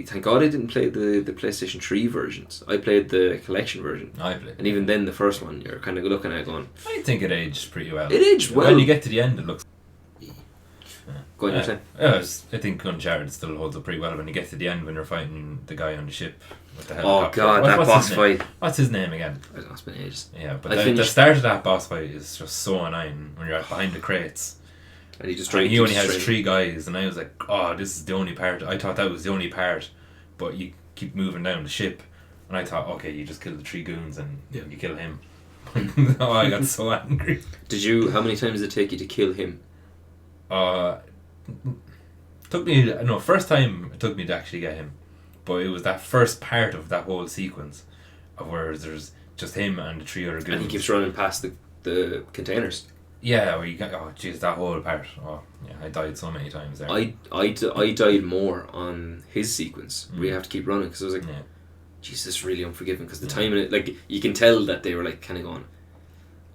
[SPEAKER 1] Thank God I didn't play the PlayStation 3 versions. I played the collection version.
[SPEAKER 2] I played.
[SPEAKER 1] And even then, the first one, you're kind of looking at it going,
[SPEAKER 2] I think it aged pretty well.
[SPEAKER 1] It aged well.
[SPEAKER 2] When you get to the end, it looks...
[SPEAKER 1] Go on, you're saying?
[SPEAKER 2] I think Uncharted still holds up pretty well when you get to the end, when you're fighting the guy on the ship with the helicopter.
[SPEAKER 1] Oh God, that boss fight.
[SPEAKER 2] What's his name again?
[SPEAKER 1] It's been ages.
[SPEAKER 2] Yeah, but the start of that boss fight is just so annoying when you're behind the crates.
[SPEAKER 1] And he
[SPEAKER 2] only has 3 guys, and I was like, this is the only part. I thought that was the only part, but you keep moving down the ship, and I thought, okay, you just kill the 3 goons and you kill him. I got so angry.
[SPEAKER 1] How many times did it take you to kill him?
[SPEAKER 2] First time it took me to actually get him, but it was that first part of that whole sequence of where there's just him and the 3 other goons.
[SPEAKER 1] And he keeps running past the containers.
[SPEAKER 2] Yeah, where you can. Oh, jeez, that whole part. Oh, yeah, I died so many times there.
[SPEAKER 1] I died more on his sequence. We have to keep running, because I was like, jeez, this is really unforgiving. Because the time in it, like, you can tell that they were like kind of going,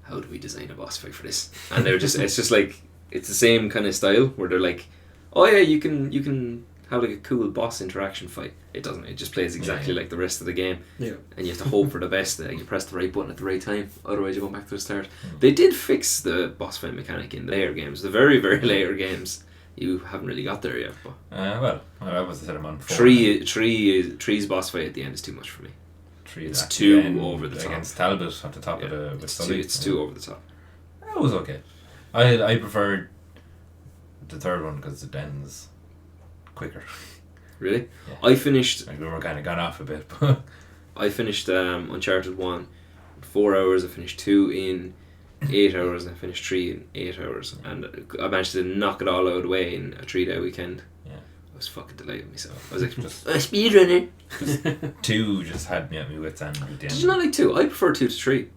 [SPEAKER 1] how do we design a boss fight for this? And they're just, it's just like, it's the same kind of style where they're like, oh yeah, you can have like a cool boss interaction fight. It doesn't. It just plays exactly like the rest of the game.
[SPEAKER 3] Yeah.
[SPEAKER 1] And you have to hope for the best. You press the right button at the right time. Otherwise, you go back to the start. They did fix the boss fight mechanic in the later games. The very, very later games, you haven't really got there yet. But
[SPEAKER 2] I was set him on 4.
[SPEAKER 1] Tree's boss fight at the end is too much for me. It's too over the top.
[SPEAKER 2] Against Talbot at the top of the with Sully.
[SPEAKER 1] It's too over the top.
[SPEAKER 2] That was okay. I preferred the third one because it ends quicker.
[SPEAKER 1] Really?
[SPEAKER 2] Yeah.
[SPEAKER 1] I finished...
[SPEAKER 2] Like, we were kind of gone off a bit. But
[SPEAKER 1] I finished Uncharted 1 4 hours. I finished 2 in 8 hours, and I finished 3 in 8 hours, and I managed to knock it all out of the way in a 3-day weekend.
[SPEAKER 2] Yeah.
[SPEAKER 1] I was fucking delighted with myself. I was like, just speedrunner.
[SPEAKER 2] 2 just had me at my wits' end at the end.
[SPEAKER 1] Did you not like 2? I prefer 2 to 3.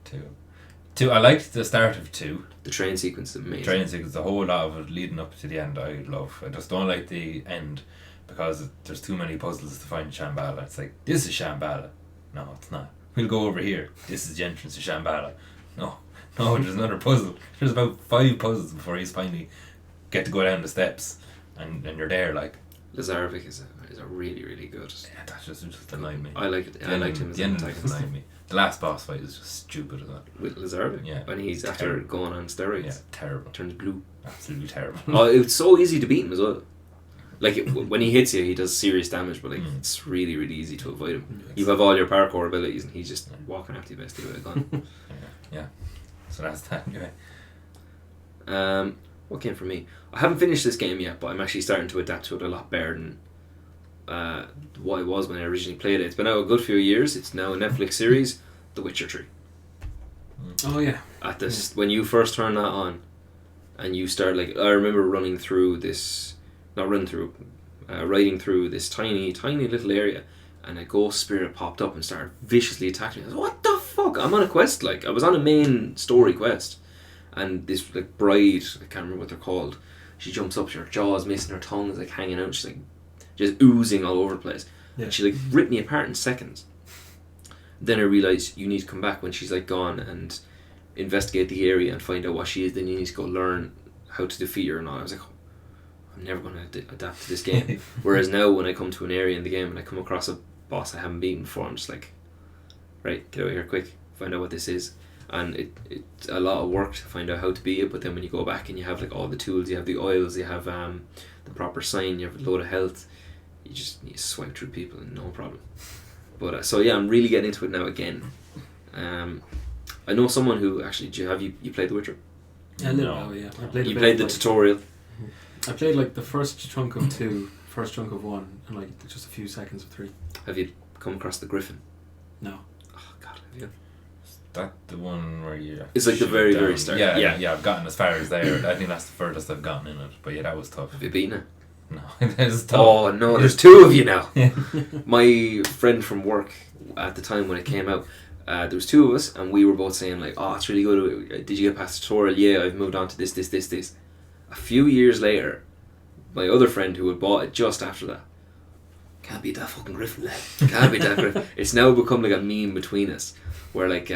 [SPEAKER 2] 2. I liked the start of 2.
[SPEAKER 1] The train sequence is amazing.
[SPEAKER 2] Train sequence, the whole lot of it leading up to the end, I love. I just don't like the end because there's too many puzzles to find Shambhala. It's like, this is Shambhala. No, it's not. We'll go over here. This is the entrance to Shambhala. No, there's another puzzle. There's about 5 puzzles before he's finally get to go down the steps, and you're there like.
[SPEAKER 1] Lazarevic is a really, really good.
[SPEAKER 2] Yeah, that just annoyed me.
[SPEAKER 1] I like it. I liked him as
[SPEAKER 2] the
[SPEAKER 1] an
[SPEAKER 2] end
[SPEAKER 1] antagonist.
[SPEAKER 2] annoyed me. The last boss fight is just stupid as well.
[SPEAKER 1] With Lazarevic?
[SPEAKER 2] Yeah.
[SPEAKER 1] When he's after
[SPEAKER 2] Terrible.
[SPEAKER 1] going on steroids.
[SPEAKER 2] Yeah, terrible.
[SPEAKER 1] Turns blue.
[SPEAKER 2] Absolutely terrible.
[SPEAKER 1] Oh, it's so easy to beat him as well. Like, when he hits you, he does serious damage, but like it's really, really easy to avoid him. You have all your parkour abilities, and he's just walking after you basically with a gun.
[SPEAKER 2] Yeah. So that's that anyway.
[SPEAKER 1] What came from me? I haven't finished this game yet, but I'm actually starting to adapt to it a lot better than what it was when I originally played it. It's been out a good few years. It's now a Netflix series, The Witcher 3.
[SPEAKER 3] Oh yeah.
[SPEAKER 1] At this, when you first turn that on, and you start like, I remember riding through this tiny little area, and a ghost spirit popped up and started viciously attacking me. I was like, what the fuck? I'm on a quest, like I was on a main story quest, and this like bride, I can't remember what they're called, she jumps up, her jaw's missing, her tongue is like hanging out, she's like just oozing all over the place.
[SPEAKER 3] Yeah.
[SPEAKER 1] And she like ripped me apart in seconds. Then I realised you need to come back when she's like gone and investigate the area and find out what she is. Then you need to go learn how to defeat her and all. I was like, oh, I'm never going to adapt to this game. Whereas now when I come to an area in the game and I come across a boss I haven't beaten before, I'm just like, right, get out of here quick, find out what this is. And it's a lot of work to find out how to beat it, but then when you go back and you have like all the tools, you have the oils, you have the proper sign, you have a load of health, you just need to swipe through people and no problem. But so yeah, I'm really getting into it now again. I know someone who actually, you played The Witcher?
[SPEAKER 3] Yeah,
[SPEAKER 2] No.
[SPEAKER 3] yeah. I played
[SPEAKER 1] You played the tutorial?
[SPEAKER 3] I played like the first chunk of 2, first chunk of 1, and like just a few seconds of 3.
[SPEAKER 1] Have you come across the Griffin?
[SPEAKER 3] No.
[SPEAKER 1] Oh god, have you?
[SPEAKER 2] Is that the one where you?
[SPEAKER 1] It's like the
[SPEAKER 2] shoot
[SPEAKER 1] very,
[SPEAKER 2] down?
[SPEAKER 1] very start.
[SPEAKER 2] Yeah. I've gotten as far as there. I think that's the furthest I've gotten in it. But yeah, that was tough.
[SPEAKER 1] Have you beaten it?
[SPEAKER 2] No, it's tough.
[SPEAKER 1] Oh no, there's 2 of you now. My friend from work at the time when it came out, there was 2 of us, and we were both saying like, oh, it's really good. Did you get past the tutorial? Yeah, I've moved on to this. A few years later, my other friend who had bought it just after that, can't beat that fucking Griffin, lad. Can't beat that Griffin. It's now become like a meme between us, where like,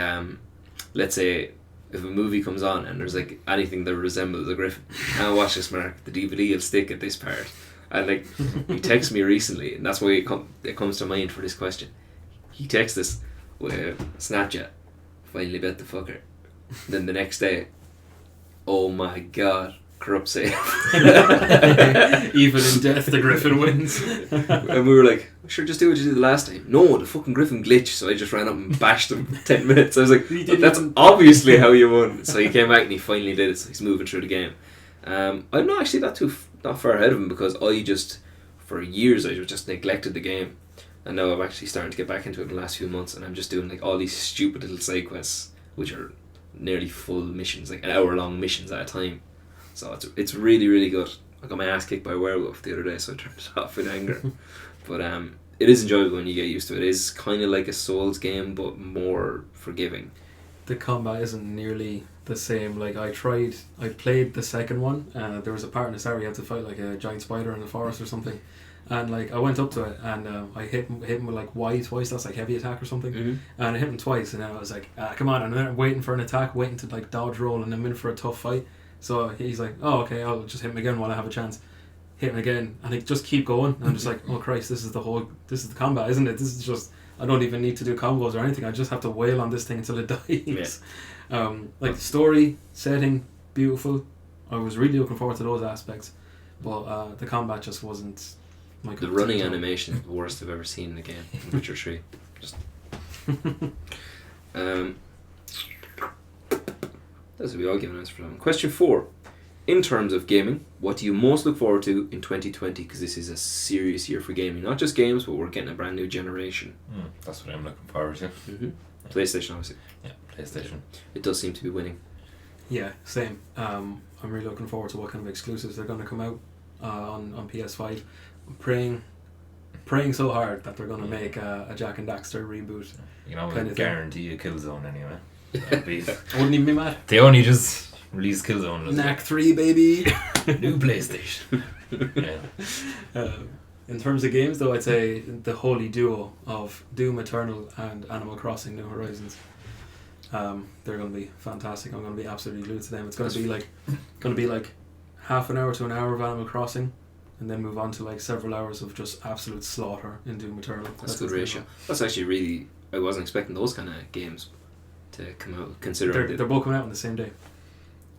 [SPEAKER 1] let's say if a movie comes on and there's like anything that resembles a Griffin, I'll watch this, Mark. The DVD will stick at this part. And like, he texted me recently, and that's why it comes to mind for this question. He texted us with Snapchat, finally bet the fucker. Then the next day, oh my god, corrupt save.
[SPEAKER 3] Even in death, the Griffin wins.
[SPEAKER 1] And we were like, sure, just do what you did the last time. No, the fucking Griffin glitched, so I just ran up and bashed him for 10 minutes. I was like, that's obviously how you won. So he came back and he finally did it, so he's moving through the game. I'm not actually not far ahead of him, because for years I just neglected the game, and now I'm actually starting to get back into it in the last few months, and I'm just doing like all these stupid little side quests, which are nearly full missions, like an hour-long missions at a time. So it's really, really good. I got my ass kicked by a werewolf the other day, so I turned it off in anger. But it is enjoyable when you get used to it. It is kind of like a Souls game, but more forgiving.
[SPEAKER 3] The combat isn't nearly the same. Like I played the second one. There was a part in the start where you had to fight like a giant spider in the forest or something, and like I went up to it and I hit him with like Y twice. That's like heavy attack or something.
[SPEAKER 1] Mm-hmm.
[SPEAKER 3] And I hit him twice, and then I was like, come on! And then I'm waiting for an attack, waiting to like dodge roll, and I'm in for a tough fight. So he's like, oh okay, I'll just hit him again while I have a chance. Hit him again, and I just keep going. And I'm just like, oh Christ, this is the combat, isn't it? This is just, I don't even need to do combos or anything. I just have to wail on this thing until it dies. Yeah. Like the story, setting, beautiful. I was really looking forward to those aspects, but the combat just wasn't my.
[SPEAKER 1] The running animation is the worst I've ever seen in a game. In Witcher 3, just. That's what we all give an answer for that one. Question 4. In terms of gaming, what do you most look forward to in 2020? Because this is a serious year for gaming. Not just games, but we're getting a brand new generation.
[SPEAKER 2] That's what I'm looking forward to.
[SPEAKER 1] Mm-hmm. PlayStation, obviously.
[SPEAKER 2] Yeah, PlayStation.
[SPEAKER 1] It does seem to be winning.
[SPEAKER 3] Yeah, same. I'm really looking forward to what kind of exclusives they're going to come out on PS5. I'm praying so hard that they're going to make a Jak and Daxter reboot.
[SPEAKER 2] You know,
[SPEAKER 3] kind
[SPEAKER 2] I
[SPEAKER 3] of
[SPEAKER 2] guarantee a Killzone anyway. That'd be-
[SPEAKER 3] I wouldn't even be mad.
[SPEAKER 2] they only just released Killzone.
[SPEAKER 3] Knack 3, baby!
[SPEAKER 2] New PlayStation. Yeah.
[SPEAKER 3] In terms of games, though, I'd say the holy duo of Doom Eternal and Animal Crossing New Horizons. They're going to be fantastic. I'm going to be absolutely glued to them. It's going to be like half an hour to an hour of Animal Crossing, and then move on to like several hours of just absolute slaughter in Doom Eternal.
[SPEAKER 1] That's a good ratio. That's actually really... I wasn't expecting those kind of games to come out, considering...
[SPEAKER 3] They're both coming out on the same day.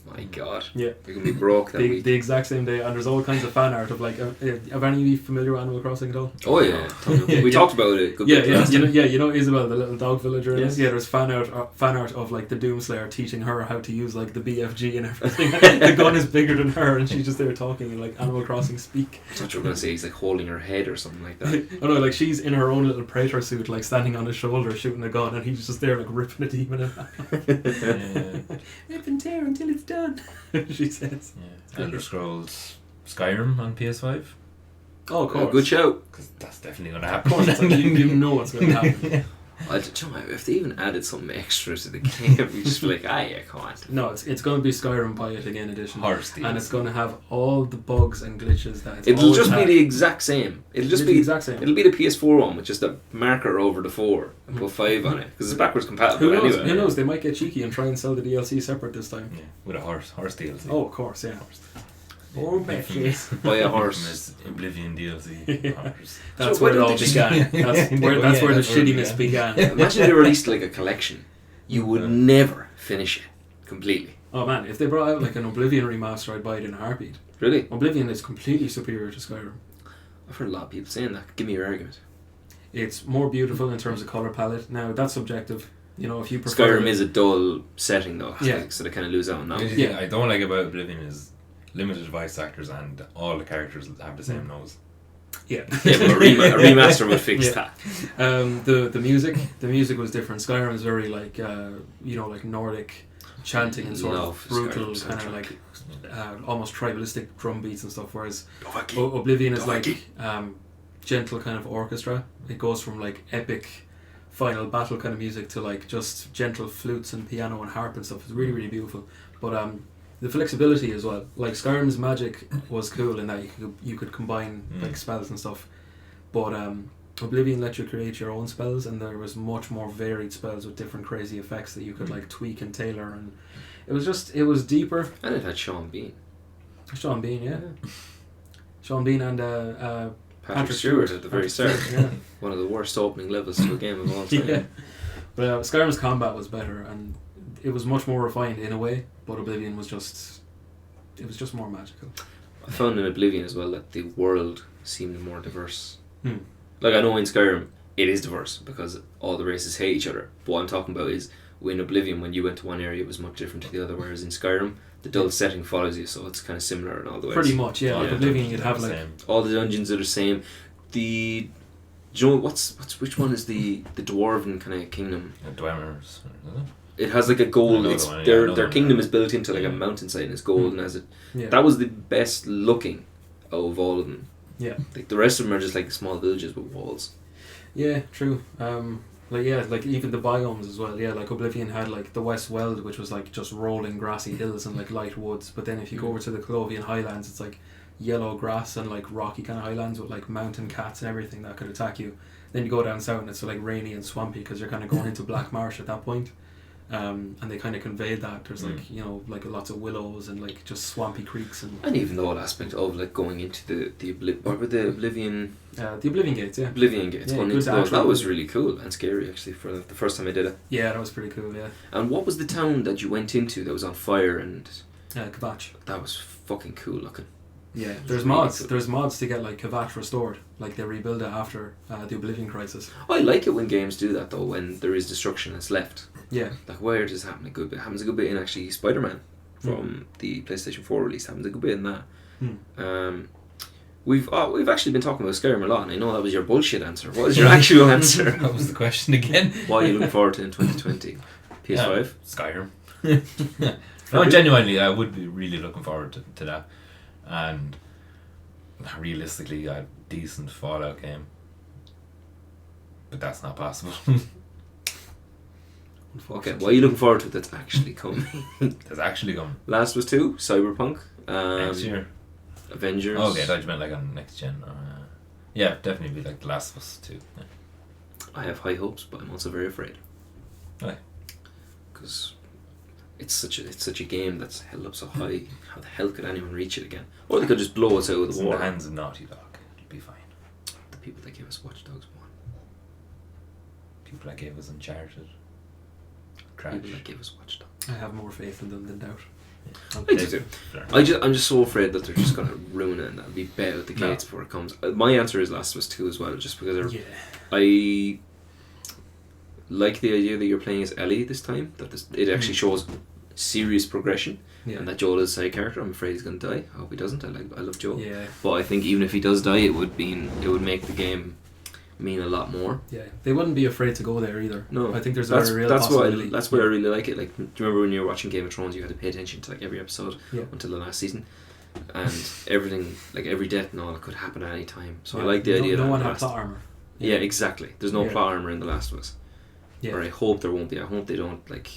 [SPEAKER 1] My God.
[SPEAKER 3] Yeah.
[SPEAKER 1] They're going to be broke that week.
[SPEAKER 3] The exact same day, and there's all kinds of fan art of like... have any of you familiar with Animal Crossing at all?
[SPEAKER 1] Oh yeah.
[SPEAKER 3] Yeah,
[SPEAKER 1] we talked about it. Good bit last time.
[SPEAKER 3] You know Isabel, the little dog villager.
[SPEAKER 1] Yes.
[SPEAKER 3] Yeah, there's fan art of like the Doomslayer teaching her how to use like the BFG and everything. The gun is bigger than her, and she's just there talking in like Animal Crossing speak.
[SPEAKER 1] I thought you were going to say he's like holding her head or something like that.
[SPEAKER 3] Oh no, like she's in her own little Praetor suit, like standing on his shoulder shooting a gun, and he's just there like ripping a demon in half. Rip and tear until it's done. She says.
[SPEAKER 2] Yeah. Elder Scrolls Skyrim on PS5.
[SPEAKER 3] Oh, of course.
[SPEAKER 1] Good show.
[SPEAKER 2] Because that's definitely going to
[SPEAKER 3] Of course, it's
[SPEAKER 2] happen.
[SPEAKER 3] like, you know what's going to happen.
[SPEAKER 1] If they even added something extra to the game, you just be like, yeah, come on.
[SPEAKER 3] No, it's going to be Skyrim Buy It Again edition.
[SPEAKER 2] Horse deals.
[SPEAKER 3] And it's going to have all the bugs and glitches that it's
[SPEAKER 1] It'll
[SPEAKER 3] always
[SPEAKER 1] just be
[SPEAKER 3] had.
[SPEAKER 1] the exact same. It'll just
[SPEAKER 3] It'll be
[SPEAKER 1] be
[SPEAKER 3] the exact same.
[SPEAKER 1] It'll be the PS4 one with just a marker over the 4 and put 5 on it because it's backwards compatible.
[SPEAKER 3] Who knows?
[SPEAKER 1] Anyway.
[SPEAKER 3] Who knows? They might get cheeky and try and sell the DLC separate this time.
[SPEAKER 2] Yeah, with a horse DLC.
[SPEAKER 3] Oh, of course, yeah.
[SPEAKER 2] Or
[SPEAKER 1] Buy a horse.
[SPEAKER 2] Oblivion DLC.
[SPEAKER 3] Yeah.
[SPEAKER 2] Horse.
[SPEAKER 3] That's
[SPEAKER 1] So
[SPEAKER 3] where it
[SPEAKER 1] why
[SPEAKER 3] all
[SPEAKER 1] don't they just-
[SPEAKER 3] began. That's where the shittiness began.
[SPEAKER 1] Imagine they released like a collection. You would never finish it completely.
[SPEAKER 3] Oh man, if they brought out like an Oblivion remaster, I'd buy it in a heartbeat.
[SPEAKER 1] Really?
[SPEAKER 3] Oblivion is completely superior to Skyrim.
[SPEAKER 1] I've heard a lot of people saying that. Give me your argument.
[SPEAKER 3] It's more beautiful in terms of colour palette. Now, that's subjective. You know, if you prefer...
[SPEAKER 1] Skyrim is a dull setting though,
[SPEAKER 3] Yeah.
[SPEAKER 1] so they kind of lose out on that.
[SPEAKER 2] The
[SPEAKER 1] one.
[SPEAKER 2] thing I don't like about Oblivion is limited voice actors and all the characters have the same nose.
[SPEAKER 3] Yeah.
[SPEAKER 1] Yeah, but a remaster would fix
[SPEAKER 3] Yeah.
[SPEAKER 1] that.
[SPEAKER 3] The music was different. Skyrim is very like like Nordic chanting and sort
[SPEAKER 1] Love
[SPEAKER 3] of brutal
[SPEAKER 1] Skyrim
[SPEAKER 3] kind of
[SPEAKER 1] soundtrack.
[SPEAKER 3] like almost tribalistic drum beats and stuff. Whereas
[SPEAKER 1] Dovahki.
[SPEAKER 3] Oblivion is
[SPEAKER 1] Dovahki.
[SPEAKER 3] like gentle kind of orchestra. It goes from like epic final battle kind of music to like just gentle flutes and piano and harp and stuff. It's really really beautiful. But the flexibility as well. Like Skyrim's magic was cool in that you could combine like spells and stuff. But Oblivion let you create your own spells, and there was much more varied spells with different crazy effects that you could like tweak and tailor, and it was deeper.
[SPEAKER 1] And it had Sean Bean.
[SPEAKER 3] Sean Bean, yeah. Sean Bean and
[SPEAKER 1] Patrick Stewart at the very start.
[SPEAKER 3] Yeah.
[SPEAKER 1] One of the worst opening levels to a game of all time.
[SPEAKER 3] Yeah. But Skyrim's combat was better, and it was much more refined in a way. But Oblivion was just more magical.
[SPEAKER 1] I found in Oblivion as well that the world seemed more diverse.
[SPEAKER 3] Hmm.
[SPEAKER 1] Like I know in Skyrim it is diverse because all the races hate each other. But what I'm talking about is in Oblivion when you went to one area it was much different to the other, whereas in Skyrim the dull setting follows you, so it's kind of similar in all the ways.
[SPEAKER 3] Pretty much, yeah. Like Oblivion, you'd have like
[SPEAKER 1] all the dungeons are the same. The which one is the dwarven kind of kingdom?
[SPEAKER 2] Dwemer's, is it?
[SPEAKER 1] It has like a gold.
[SPEAKER 2] Another
[SPEAKER 1] It's
[SPEAKER 2] one, yeah,
[SPEAKER 1] their
[SPEAKER 2] another
[SPEAKER 1] kingdom
[SPEAKER 2] one.
[SPEAKER 1] is built into like a
[SPEAKER 2] Yeah.
[SPEAKER 1] mountainside and it's gold and has it.
[SPEAKER 3] yeah.
[SPEAKER 1] That was the best looking of all of them.
[SPEAKER 3] Yeah.
[SPEAKER 1] Like the rest of them are just like small villages with walls.
[SPEAKER 3] Yeah, true. Like even the biomes as well. Yeah, like Oblivion had like the West Weld, which was like just rolling grassy hills and like light woods. But then if you go over to the Colovian Highlands, it's like yellow grass and like rocky kind of highlands with like mountain cats and everything that could attack you. Then you go down south and it's like rainy and swampy because you're kind of going into Black Marsh at that point. And they kind of conveyed that there's like like lots of willows and like just swampy creeks
[SPEAKER 1] And even the whole aspect of like going into the Oblivion
[SPEAKER 3] the Oblivion Gates, yeah.
[SPEAKER 1] Oblivion gates,
[SPEAKER 3] Yeah,
[SPEAKER 1] going
[SPEAKER 3] good
[SPEAKER 1] into those,
[SPEAKER 3] actual-
[SPEAKER 1] that was really cool and scary actually for the first time I did it.
[SPEAKER 3] Yeah, that was pretty cool. Yeah,
[SPEAKER 1] And what was the town that you went into that was on fire and
[SPEAKER 3] Kvatch.
[SPEAKER 1] that was fucking cool looking?
[SPEAKER 3] Yeah,
[SPEAKER 1] It's
[SPEAKER 3] there's
[SPEAKER 1] really
[SPEAKER 3] mods.
[SPEAKER 1] cool.
[SPEAKER 3] There's mods to get like Kvatch restored. Like they rebuild it after the Oblivion Crisis.
[SPEAKER 1] I like it when games do that though, when there is destruction that's left.
[SPEAKER 3] Yeah,
[SPEAKER 1] Like where does it happen a good bit? It happens a good bit in actually Spider-Man from the PlayStation 4 release. Happens a good bit in that. We've actually been talking about Skyrim a lot, and I know that was your bullshit answer. What is your actual answer?
[SPEAKER 2] What was the question again?
[SPEAKER 1] What are you looking forward to in 2020? PS5?
[SPEAKER 2] Skyrim. No, genuinely, I would be really looking forward to that. And realistically, a decent Fallout game. But that's not possible.
[SPEAKER 1] Okay, what are you looking forward to that's actually coming?
[SPEAKER 2] That's actually coming.
[SPEAKER 1] Last of Us 2, Cyberpunk,
[SPEAKER 2] Next year.
[SPEAKER 1] Avengers.
[SPEAKER 2] Oh, okay, I thought you meant like on next gen. Yeah, definitely be like The Last of Us 2. Yeah.
[SPEAKER 1] I have high hopes, but I'm also very afraid.
[SPEAKER 2] Why?
[SPEAKER 1] Because it's such a game that's held up so high. How the hell could anyone reach it again? Or they could just blow us out of
[SPEAKER 2] It's
[SPEAKER 1] the
[SPEAKER 2] in the
[SPEAKER 1] water.
[SPEAKER 2] hands of Naughty Dog. It'll be fine.
[SPEAKER 1] The people that gave us Watch Dogs 1.
[SPEAKER 2] People that gave us Uncharted. Trash.
[SPEAKER 1] People that gave us Watch Dogs.
[SPEAKER 3] I have more faith in them than doubt.
[SPEAKER 1] I do too. I'm just so afraid that they're just gonna ruin it and that'll be bet out the gates before it comes. My answer is Last of Us 2 as well, just because I like the idea that you're playing as Ellie this time. That it actually shows serious progression, and that Joel is a side character. I'm afraid he's gonna die. I hope he doesn't. I love Joel.
[SPEAKER 3] Yeah.
[SPEAKER 1] But I think even if he does die, it would make the game mean a lot more.
[SPEAKER 3] Yeah, they wouldn't be afraid to go there either.
[SPEAKER 1] No,
[SPEAKER 3] I think there's a very real
[SPEAKER 1] that's
[SPEAKER 3] possibility.
[SPEAKER 1] that's why I really like it. Like, do you remember when you were watching Game of Thrones? You had to pay attention to like every episode until the last season, and everything, like every death and all, could happen at any time. So I like the idea.
[SPEAKER 3] No
[SPEAKER 1] that
[SPEAKER 3] one had plot armor.
[SPEAKER 1] Yeah, exactly. There's no plot armor in The Last of Us.
[SPEAKER 3] Yeah.
[SPEAKER 1] Or I hope there won't be. I hope they don't like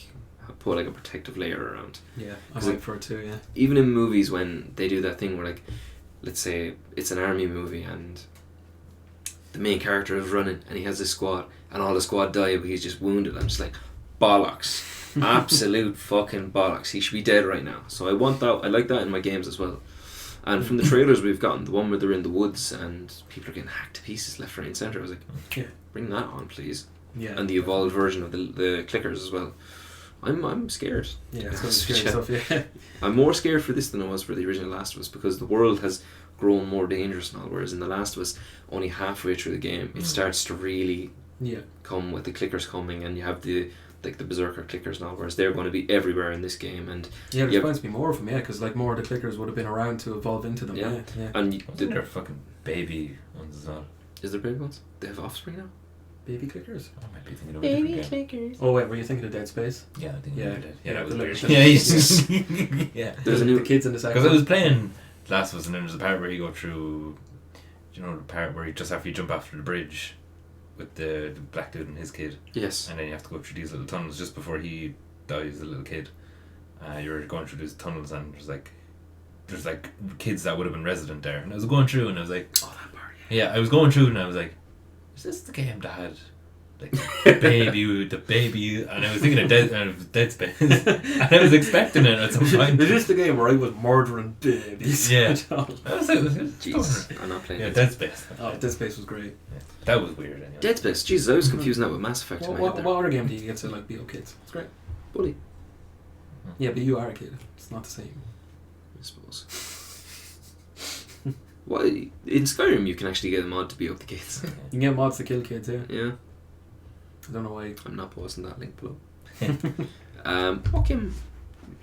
[SPEAKER 1] put like a protective layer around.
[SPEAKER 3] Yeah, I like for it too. Yeah.
[SPEAKER 1] Even in movies when they do that thing where like, let's say it's an army movie and the main character is running and he has this squad and all the squad die but he's just wounded. I'm just like, bollocks. Absolute fucking bollocks. He should be dead right now. So I want that. I like that in my games as well. And from the trailers we've gotten, the one where they're in the woods and people are getting hacked to pieces left, right and centre, I was like, bring that on please.
[SPEAKER 3] Yeah.
[SPEAKER 1] And the evolved version of the clickers as well. I'm scared.
[SPEAKER 3] Yeah, it's gonna be scary stuff, yeah.
[SPEAKER 1] I'm more scared for this than I was for the original Last of Us because the world has grown more dangerous and all, whereas in The Last of Us, only halfway through the game, it starts to really come with the clickers coming, and you have the berserker clickers and all, whereas they're going to be everywhere in this game. And
[SPEAKER 3] there's going to be more of them, because like more of the clickers would have been around to evolve into them. Yeah.
[SPEAKER 1] And
[SPEAKER 2] they're fucking baby ones as well.
[SPEAKER 1] Is there baby ones? They have offspring now?
[SPEAKER 3] Baby clickers?
[SPEAKER 2] I might be thinking of a different game.
[SPEAKER 3] Oh wait, were you thinking of Dead Space?
[SPEAKER 2] Yeah, I think that was weird.
[SPEAKER 3] Yeah.
[SPEAKER 1] There's
[SPEAKER 3] the kids in the second.
[SPEAKER 2] Because I was playing Last of Us, and then there's a part where you go through, you know, the part where you just after you jump after the bridge with the black dude and his kid.
[SPEAKER 1] Yes.
[SPEAKER 2] And then you have to go through these little tunnels just before he dies, the little kid. You're going through these tunnels and there's like kids that would have been resident there. And I was going through and I was like,
[SPEAKER 1] oh, that part,
[SPEAKER 2] yeah, I was going through and I was like, is this the game that had like the baby, and I was thinking of Dead Space, and I was expecting it at some point.
[SPEAKER 3] Is this the game where I was murdering babies?
[SPEAKER 2] Yeah. Jesus,
[SPEAKER 1] I'm not playing.
[SPEAKER 2] Yeah, Dead Space.
[SPEAKER 3] Oh, Dead Space was great.
[SPEAKER 2] Yeah. That was weird. Anyway.
[SPEAKER 1] Dead Space. Jesus, I was confusing that with Mass Effect.
[SPEAKER 3] What other game do you get to like beat up kids? It's great.
[SPEAKER 1] Bully.
[SPEAKER 3] Yeah, but you are a kid. It's not the same.
[SPEAKER 1] I suppose. Well, in Skyrim you can actually get a mod to beat up the kids.
[SPEAKER 3] You can get mods to kill kids, yeah.
[SPEAKER 1] Yeah.
[SPEAKER 3] I don't know why.
[SPEAKER 1] I'm not posting that link below. What game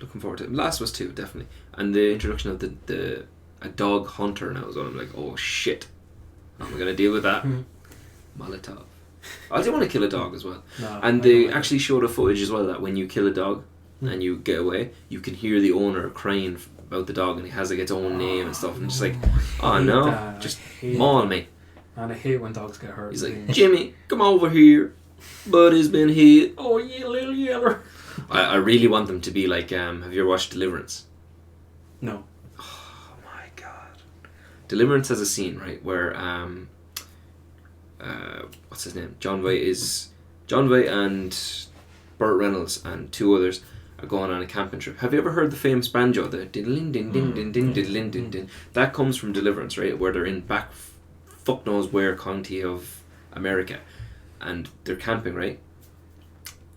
[SPEAKER 1] looking forward to? Last of Us 2, definitely. And the introduction of a dog hunter now as well. I'm like, oh shit. How am I going to deal with that? Molotov. I do want to kill a dog as well.
[SPEAKER 3] No,
[SPEAKER 1] and they actually showed a footage as well that when you kill a dog and you get away, you can hear the owner crying about the dog, and he has like its own name and stuff, and just like, oh no, just maul me.
[SPEAKER 3] And I hate when dogs get hurt.
[SPEAKER 1] He's like, Jimmy, come over here. Buddy's been hit.
[SPEAKER 3] Oh yeah, little yeller.
[SPEAKER 1] I really want them to be like, have you ever watched Deliverance?
[SPEAKER 3] No.
[SPEAKER 1] Oh my god. Deliverance has a scene, right, where what's his name? John Voight and Burt Reynolds and two others are going on a camping trip. Have you ever heard the famous banjo? The diddling din din din din diddling din din. That comes from Deliverance, right? Where they're in back fuck knows where county of America, and they're camping, right?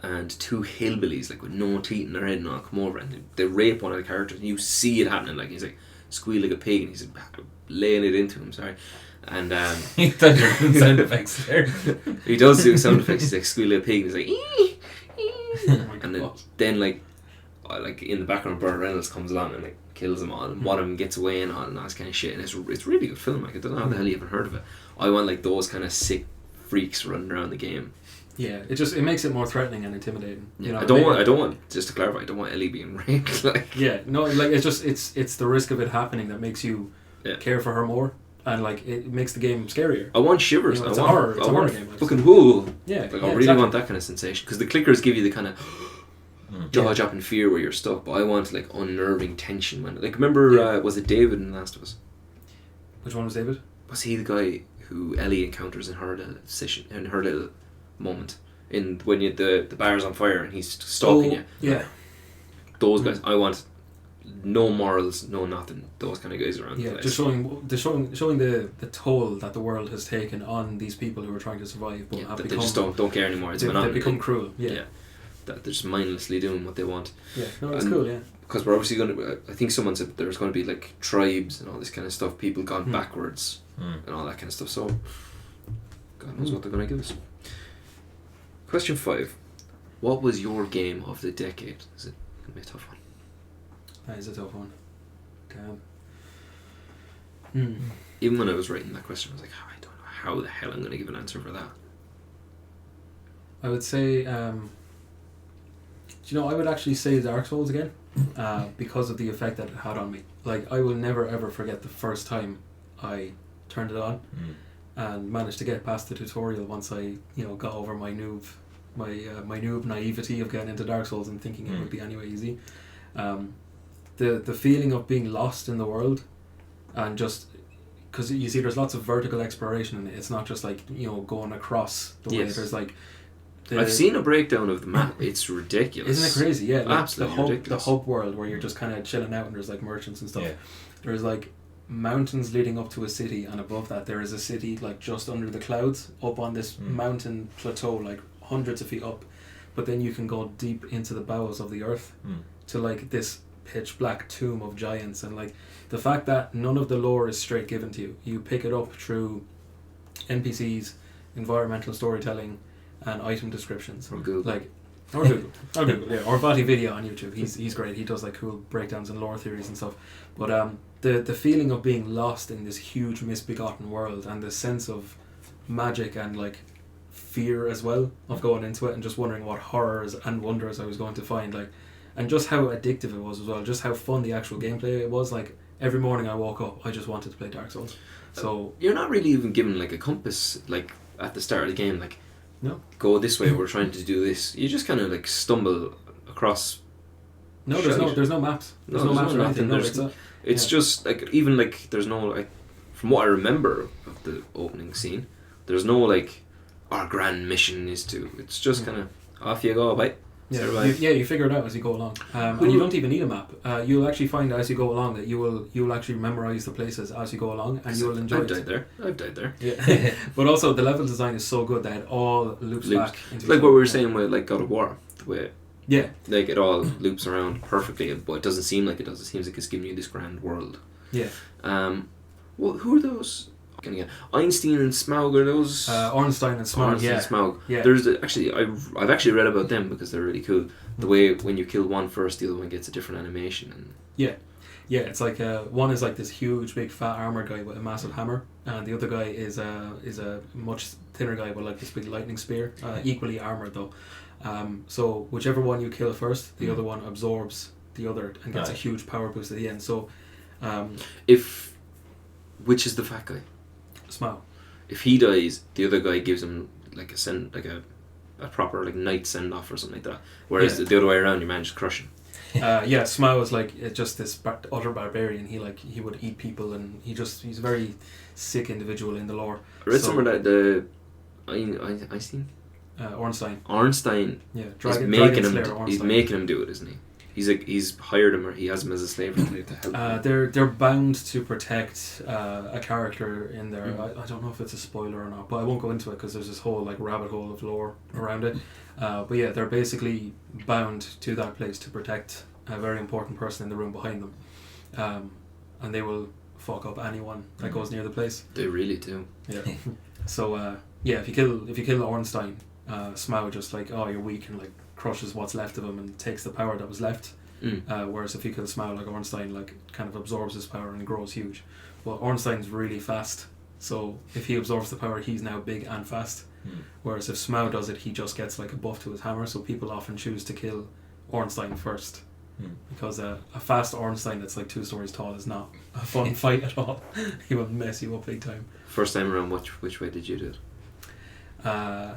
[SPEAKER 1] And two hillbillies, like with no teeth in their head and all, come over and they rape one of the characters, and you see it happening. Like he's like squeal like a pig, and he's laying it into him. Sorry. And
[SPEAKER 2] he thought you were doing sound effects there.
[SPEAKER 1] He does do sound effects. He's like squeal like a pig. And he's like,
[SPEAKER 3] oh
[SPEAKER 1] and then like in the background, Burt Reynolds comes along and like kills them all, and one of them gets away and all, and all this kind of shit. And it's really good film. Like, I don't know how the hell you haven't heard of it. I want like those kind of sick freaks running around the game.
[SPEAKER 3] Yeah, it makes it more threatening and intimidating. You know,
[SPEAKER 1] I don't want just to clarify. I don't want Ellie being raped. Like,
[SPEAKER 3] yeah, no, like it's the risk of it happening that makes you care for her more, and like it makes the game scarier.
[SPEAKER 1] I want shivers.
[SPEAKER 3] You know,
[SPEAKER 1] I want
[SPEAKER 3] it's a horror game.
[SPEAKER 1] Fucking whoa.
[SPEAKER 3] Yeah,
[SPEAKER 1] like I really want that kind of sensation, because the clickers give you the kind of jaw-dropping fear where you're stuck, but I want like unnerving tension. When like remember was it David in The Last of Us?
[SPEAKER 3] Which one was David?
[SPEAKER 1] Was he the guy who Ellie encounters in her little moment in when the bar's on fire and he's stalking you?
[SPEAKER 3] Yeah,
[SPEAKER 1] those guys. I want no morals, no nothing. Those kind of guys around.
[SPEAKER 3] Yeah,
[SPEAKER 1] the place.
[SPEAKER 3] just showing the toll that the world has taken on these people who are trying to survive, but have
[SPEAKER 1] that
[SPEAKER 3] become,
[SPEAKER 1] they just don't care anymore. It's
[SPEAKER 3] they become cruel. Yeah.
[SPEAKER 1] That they're just mindlessly doing what they want.
[SPEAKER 3] Yeah, no, it's cool. Yeah,
[SPEAKER 1] because we're obviously going to. I think someone said there's going to be like tribes and all this kind of stuff. People gone backwards and all that kind of stuff. So God knows what they're going to give us. Question 5: what was your game of the decade? Is it going to be a tough one?
[SPEAKER 3] That is a tough one. Damn.
[SPEAKER 1] Even when I was writing that question, I was like, I don't know how the hell I'm going to give an answer for that.
[SPEAKER 3] I would say, I would actually say Dark Souls again, because of the effect that it had on me. Like, I will never ever forget the first time I turned it on and managed to get past the tutorial once I, got over my noob naivety of getting into Dark Souls and thinking it would be anyway easy. The feeling of being lost in the world, and just because you see there's lots of vertical exploration in it. It's not just like going across the way. There's like
[SPEAKER 1] I've seen a breakdown of the map. It's ridiculous.
[SPEAKER 3] Isn't it crazy? Yeah, like
[SPEAKER 1] absolutely ridiculous.
[SPEAKER 3] The hub world where you're just kind of chilling out and there's like merchants and stuff. There's like mountains leading up to a city, and above that there is a city like just under the clouds up on this mountain plateau, like hundreds of feet up. But then you can go deep into the bowels of the earth to like this pitch black tomb of giants, and like the fact that none of the lore is straight given to you. You pick it up through NPCs, environmental storytelling, and item descriptions.
[SPEAKER 1] Or Google.
[SPEAKER 3] Or Google, yeah. Or Vati Video on YouTube. He's great. He does like cool breakdowns and lore theories and stuff. But the feeling of being lost in this huge misbegotten world, and the sense of magic and like fear as well of going into it and just wondering what horrors and wonders I was going to find, like, and just how addictive it was as well, just how fun the actual gameplay it was. Like, every morning I woke up, I just wanted to play Dark Souls. So
[SPEAKER 1] you're not really even given like a compass like at the start of the game, like
[SPEAKER 3] no,
[SPEAKER 1] go this way, we're trying to do this. You just kind of like stumble across.
[SPEAKER 3] No, there's no maps. There's no maps or anything.
[SPEAKER 1] It's just like, even like there's no, like, from what I remember of the opening scene, there's no like our grand mission is to. It's just kind of off you go, bye.
[SPEAKER 3] You figure it out as you go along, and you don't even need a map. You'll actually find as you go along that you'll actually memorize the places as you go along, and you'll enjoy it.
[SPEAKER 1] I've died there.
[SPEAKER 3] Yeah, but also the level design is so good that it all loops back into
[SPEAKER 1] like what we were saying with like God of War, the way like it all loops around perfectly, but it doesn't seem like it does. It seems like it's giving you this grand world.
[SPEAKER 3] Yeah.
[SPEAKER 1] Well, who are those? Again, Einstein and Smaug, are those?
[SPEAKER 3] Ornstein and Smaug.
[SPEAKER 1] Ornstein and Smaug. Yeah. There's actually I've actually read about them because they're really cool. The way when you kill one first, the other one gets a different animation. And
[SPEAKER 3] it's like one is like this huge big fat armored guy with a massive hammer, and the other guy is a much thinner guy with like this big lightning spear, equally armored though. So whichever one you kill first, the other one absorbs the other and gets a huge power boost at the end. So
[SPEAKER 1] which is the fat guy?
[SPEAKER 3] Smaug.
[SPEAKER 1] If he dies, the other guy gives him like a proper like knight send off or something like that. Whereas the other way around, you manage to crush him.
[SPEAKER 3] Smaug is like just this utter barbarian. He would eat people, and he's a very sick individual in the lore.
[SPEAKER 1] I read somewhere that the Einstein, Ornstein, he's making him do it, isn't he? He's hired him, or he has him as a slave to help him.
[SPEAKER 3] They're bound to protect a character in there. I don't know if it's a spoiler or not, but I won't go into it because there's this whole like rabbit hole of lore around it. But yeah, they're basically bound to that place to protect a very important person in the room behind them, and they will fuck up anyone that goes near the place.
[SPEAKER 1] They really do.
[SPEAKER 3] Yeah. So if you kill Ornstein, Smaug just like, oh, you're weak, and like crushes what's left of him and takes the power that was left. Whereas if you kill Smough, like Ornstein, like kind of absorbs his power and grows huge. But Ornstein's really fast, so if he absorbs the power, he's now big and fast. Whereas if Smough does it, he just gets like a buff to his hammer. So people often choose to kill Ornstein first, because a fast Ornstein that's like 2 stories tall is not a fun fight at all. He will mess you up big time.
[SPEAKER 1] First time around, which way did you do it?
[SPEAKER 3] I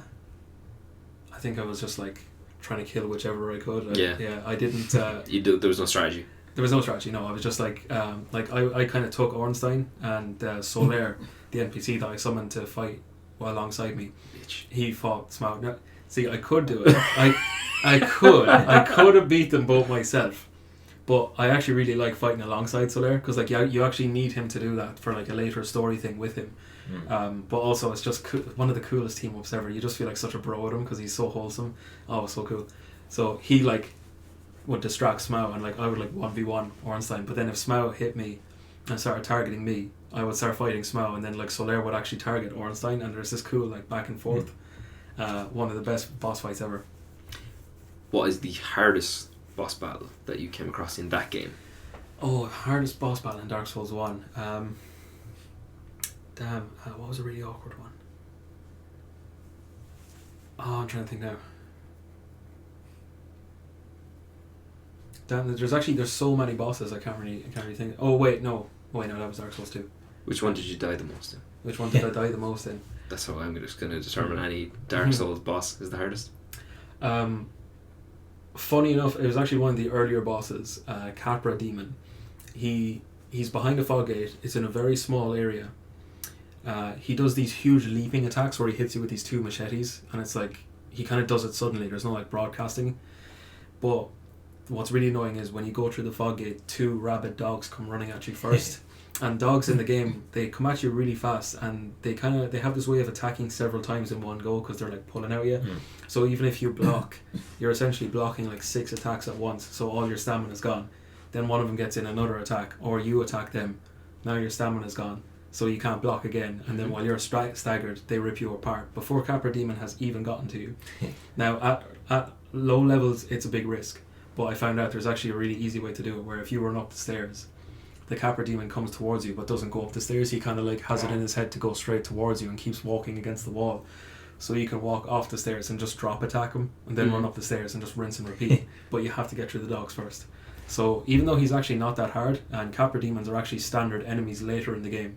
[SPEAKER 3] think I was just like trying to kill whichever I could. I didn't.
[SPEAKER 1] There was no strategy.
[SPEAKER 3] There was no strategy. No, I was just like I kind of took Ornstein and Solaire, the NPC that I summoned to fight alongside me.
[SPEAKER 1] Bitch.
[SPEAKER 3] He fought Smough. Now, see, I could do it. I could have beat them both myself, but I actually really like fighting alongside Solaire, because like you actually need him to do that for like a later story thing with him. But also it's just one of the coolest team ups ever. You just feel like such a bro with him because he's so wholesome. Oh, so cool. So he like would distract Smough, and like I would like 1v1 Ornstein, but then if Smough hit me and started targeting me, I would start fighting Smough, and then like Solaire would actually target Ornstein, and there's this cool like back and forth. One of the best boss fights ever.
[SPEAKER 1] What is the hardest boss battle that you came across in that game?
[SPEAKER 3] Oh, hardest boss battle in Dark Souls 1. What was a really awkward one? Oh, I'm trying to think now. Damn, there's so many bosses I can't really think. Oh wait, no, that was Dark Souls 2.
[SPEAKER 1] Which one did you die the most in?
[SPEAKER 3] Which one did I die the most in?
[SPEAKER 1] That's how I'm just going to determine any Dark Souls boss is the hardest.
[SPEAKER 3] Funny enough, it was actually one of the earlier bosses, Capra Demon. He's behind a fog gate. It's in a very small area. He does these huge leaping attacks where he hits you with these 2 machetes, and it's like he kind of does it suddenly. There's no like broadcasting. But what's really annoying is when you go through the fog gate, 2 rabid dogs come running at you first. And dogs in the game, they come at you really fast, and they have this way of attacking several times in one go because they're like pulling out you. So even if you block, you're essentially blocking like 6 attacks at once, so all your stamina's gone. Then one of them gets in another attack, or you attack them. Now your stamina's gone, so you can't block again, and then while you're staggered, they rip you apart before Capra Demon has even gotten to you. Now at low levels it's a big risk, but I found out there's actually a really easy way to do it, where if you run up the stairs, the Capra Demon comes towards you but doesn't go up the stairs. He kind of like has it in his head to go straight towards you and keeps walking against the wall, so you can walk off the stairs and just drop attack him and then run up the stairs and just rinse and repeat. But you have to get through the dogs first. So even though he's actually not that hard, and Capra Demons are actually standard enemies later in the game,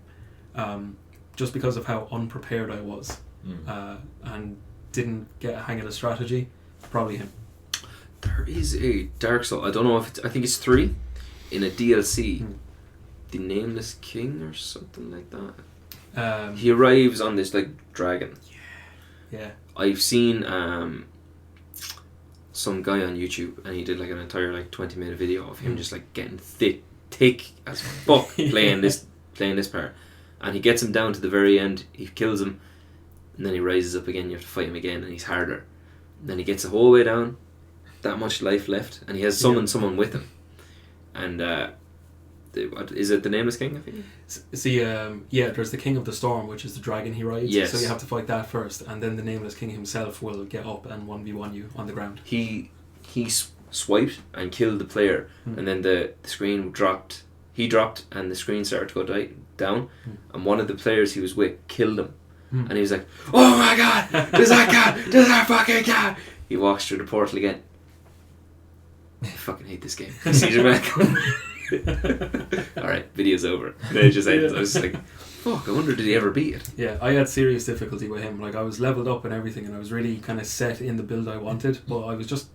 [SPEAKER 3] just because of how unprepared I was and didn't get a hang of the strategy, probably him.
[SPEAKER 1] There is a Dark Souls, I don't know if I think it's 3 in a DLC, the Nameless King or something like that. He arrives on this like dragon.
[SPEAKER 3] Yeah.
[SPEAKER 1] I've seen some guy on YouTube, and he did like an entire like 20-minute video of him just like getting thick as fuck playing this part, and he gets him down to the very end. He kills him, and then he rises up again. You have to fight him again, and he's harder. And then he gets the whole way down, that much life left, and he has summoned someone with him. And is it the Nameless King, I think?
[SPEAKER 3] See, there's the King of the Storm, which is the dragon he rides.
[SPEAKER 1] Yes.
[SPEAKER 3] So you have to fight that first, and then the Nameless King himself will get up and 1v1 you on the ground.
[SPEAKER 1] He swiped and killed the player, and then the screen dropped. He dropped, and the screen started to go down, and one of the players he was with killed him. And he was like, "Oh my god, does that count? Does that fucking count?" He walks through the portal again. I fucking hate this game. He sees him back. Alright, video's over. Then it just ends. I was just like, fuck, I wonder did he ever beat it?
[SPEAKER 3] Yeah, I had serious difficulty with him. Like, I was leveled up and everything, and I was really kind of set in the build I wanted, but I was just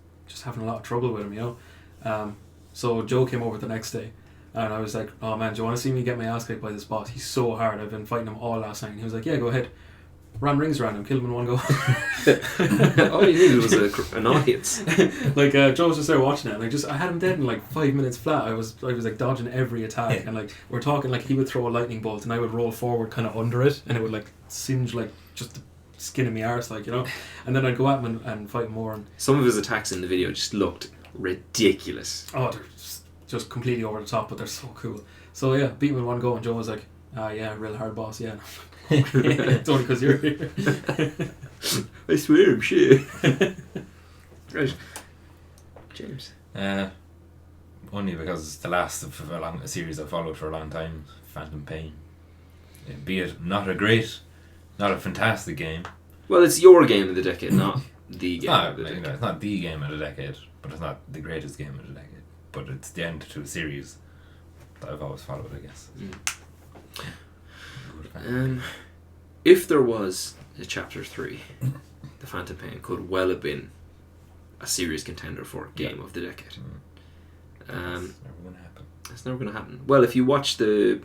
[SPEAKER 3] having a lot of trouble with him, you know. So Joe came over the next day, and I was like, "Oh man, do you want to see me get my ass kicked by this boss? He's so hard. I've been fighting him all last night." And he was like, "Yeah, go ahead." Ran rings around him, killed him in one go.
[SPEAKER 1] All you needed was an audience.
[SPEAKER 3] Like Joe was just there watching it, and I had him dead in like 5 minutes flat. I was like dodging every attack, and like we're talking like he would throw a lightning bolt, and I would roll forward kind of under it, and it would like singe like just the skin of my arse, like, you know. And then I'd go at him and fight more. And
[SPEAKER 1] some of his attacks in the video just looked ridiculous.
[SPEAKER 3] Oh, they're just completely over the top, but they're so cool. So yeah, beat him in one go, and Joe was like, "Yeah, real hard boss, yeah." It's only because you're here.
[SPEAKER 1] I swear I'm shit. Right. James.
[SPEAKER 2] last of a series I followed for a long time, Phantom Pain. Be it not a fantastic game.
[SPEAKER 1] Well, it's your game of the decade, not the game of the decade.
[SPEAKER 2] It's not the game of the decade, but it's not the greatest game of the decade. But it's the end to a series that I've always followed, I guess.
[SPEAKER 1] If there was a Chapter 3, the Phantom Pain could well have been a serious contender for game of the decade.
[SPEAKER 2] That's never going to happen.
[SPEAKER 1] It's never going to happen. Well, if you watch the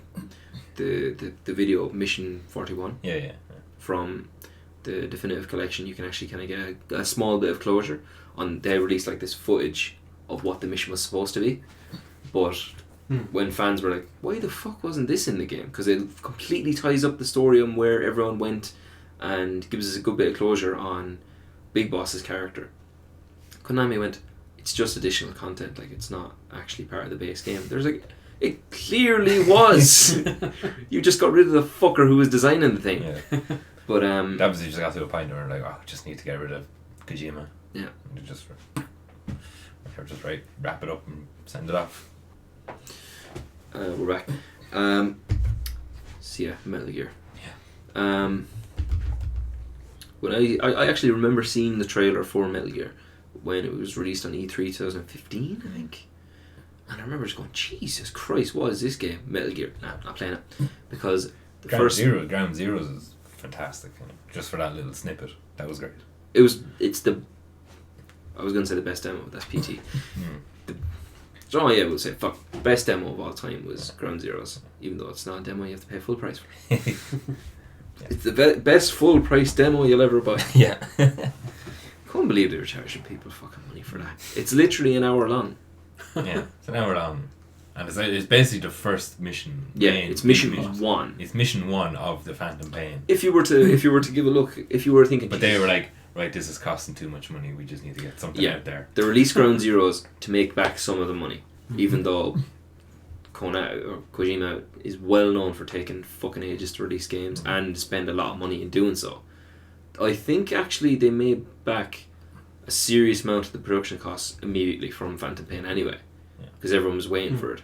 [SPEAKER 1] video Mission 41 from the definitive collection, you can actually kind of get a small bit of closure on. They released like this footage of what the mission was supposed to be, but when fans were like, why the fuck wasn't this in the game? Because it completely ties up the story on where everyone went and gives us a good bit of closure on Big Boss's character. Konami went, it's just additional content, like it's not actually part of the base game. There's like, it clearly was. You just got rid of the fucker who was designing the thing.
[SPEAKER 2] Yeah.
[SPEAKER 1] But
[SPEAKER 2] that was, you just got to a point where like, oh, just need to get rid of Kojima.
[SPEAKER 1] Yeah.
[SPEAKER 2] And just wrap it up and send it off.
[SPEAKER 1] We're back. So yeah, Metal Gear.
[SPEAKER 2] Yeah.
[SPEAKER 1] When I actually remember seeing the trailer for Metal Gear when it was released on E3 2015, I think. And I remember just going, Jesus Christ, what is this game? Metal Gear. Nah, I'm not playing it. Because the
[SPEAKER 2] Ground
[SPEAKER 1] first...
[SPEAKER 2] Zeroes is fantastic. Just for that little snippet. That was great.
[SPEAKER 1] I was going to say the best demo, that's PT. We'll say, fuck, best demo of all time was Ground Zeroes. Even though it's not a demo, you have to pay full price for it. It's the best full price demo you'll ever buy.
[SPEAKER 2] Yeah.
[SPEAKER 1] Couldn't believe they were charging people fucking money for that. It's literally an hour long.
[SPEAKER 2] Yeah, it's an hour long. And it's basically the first mission.
[SPEAKER 1] Yeah, it's mission 1.
[SPEAKER 2] It's mission 1 of the Phantom Pain.
[SPEAKER 1] If you were to give a look, if you were thinking...
[SPEAKER 2] But they were like, right, this is costing too much money, we just need to get something out there.
[SPEAKER 1] They released Ground Zeroes to make back some of the money. Even though Kojima is well known for taking fucking ages to release games and spend a lot of money in doing so. I think actually they made back a serious amount of the production costs immediately from Phantom Pain anyway, because everyone was waiting for it.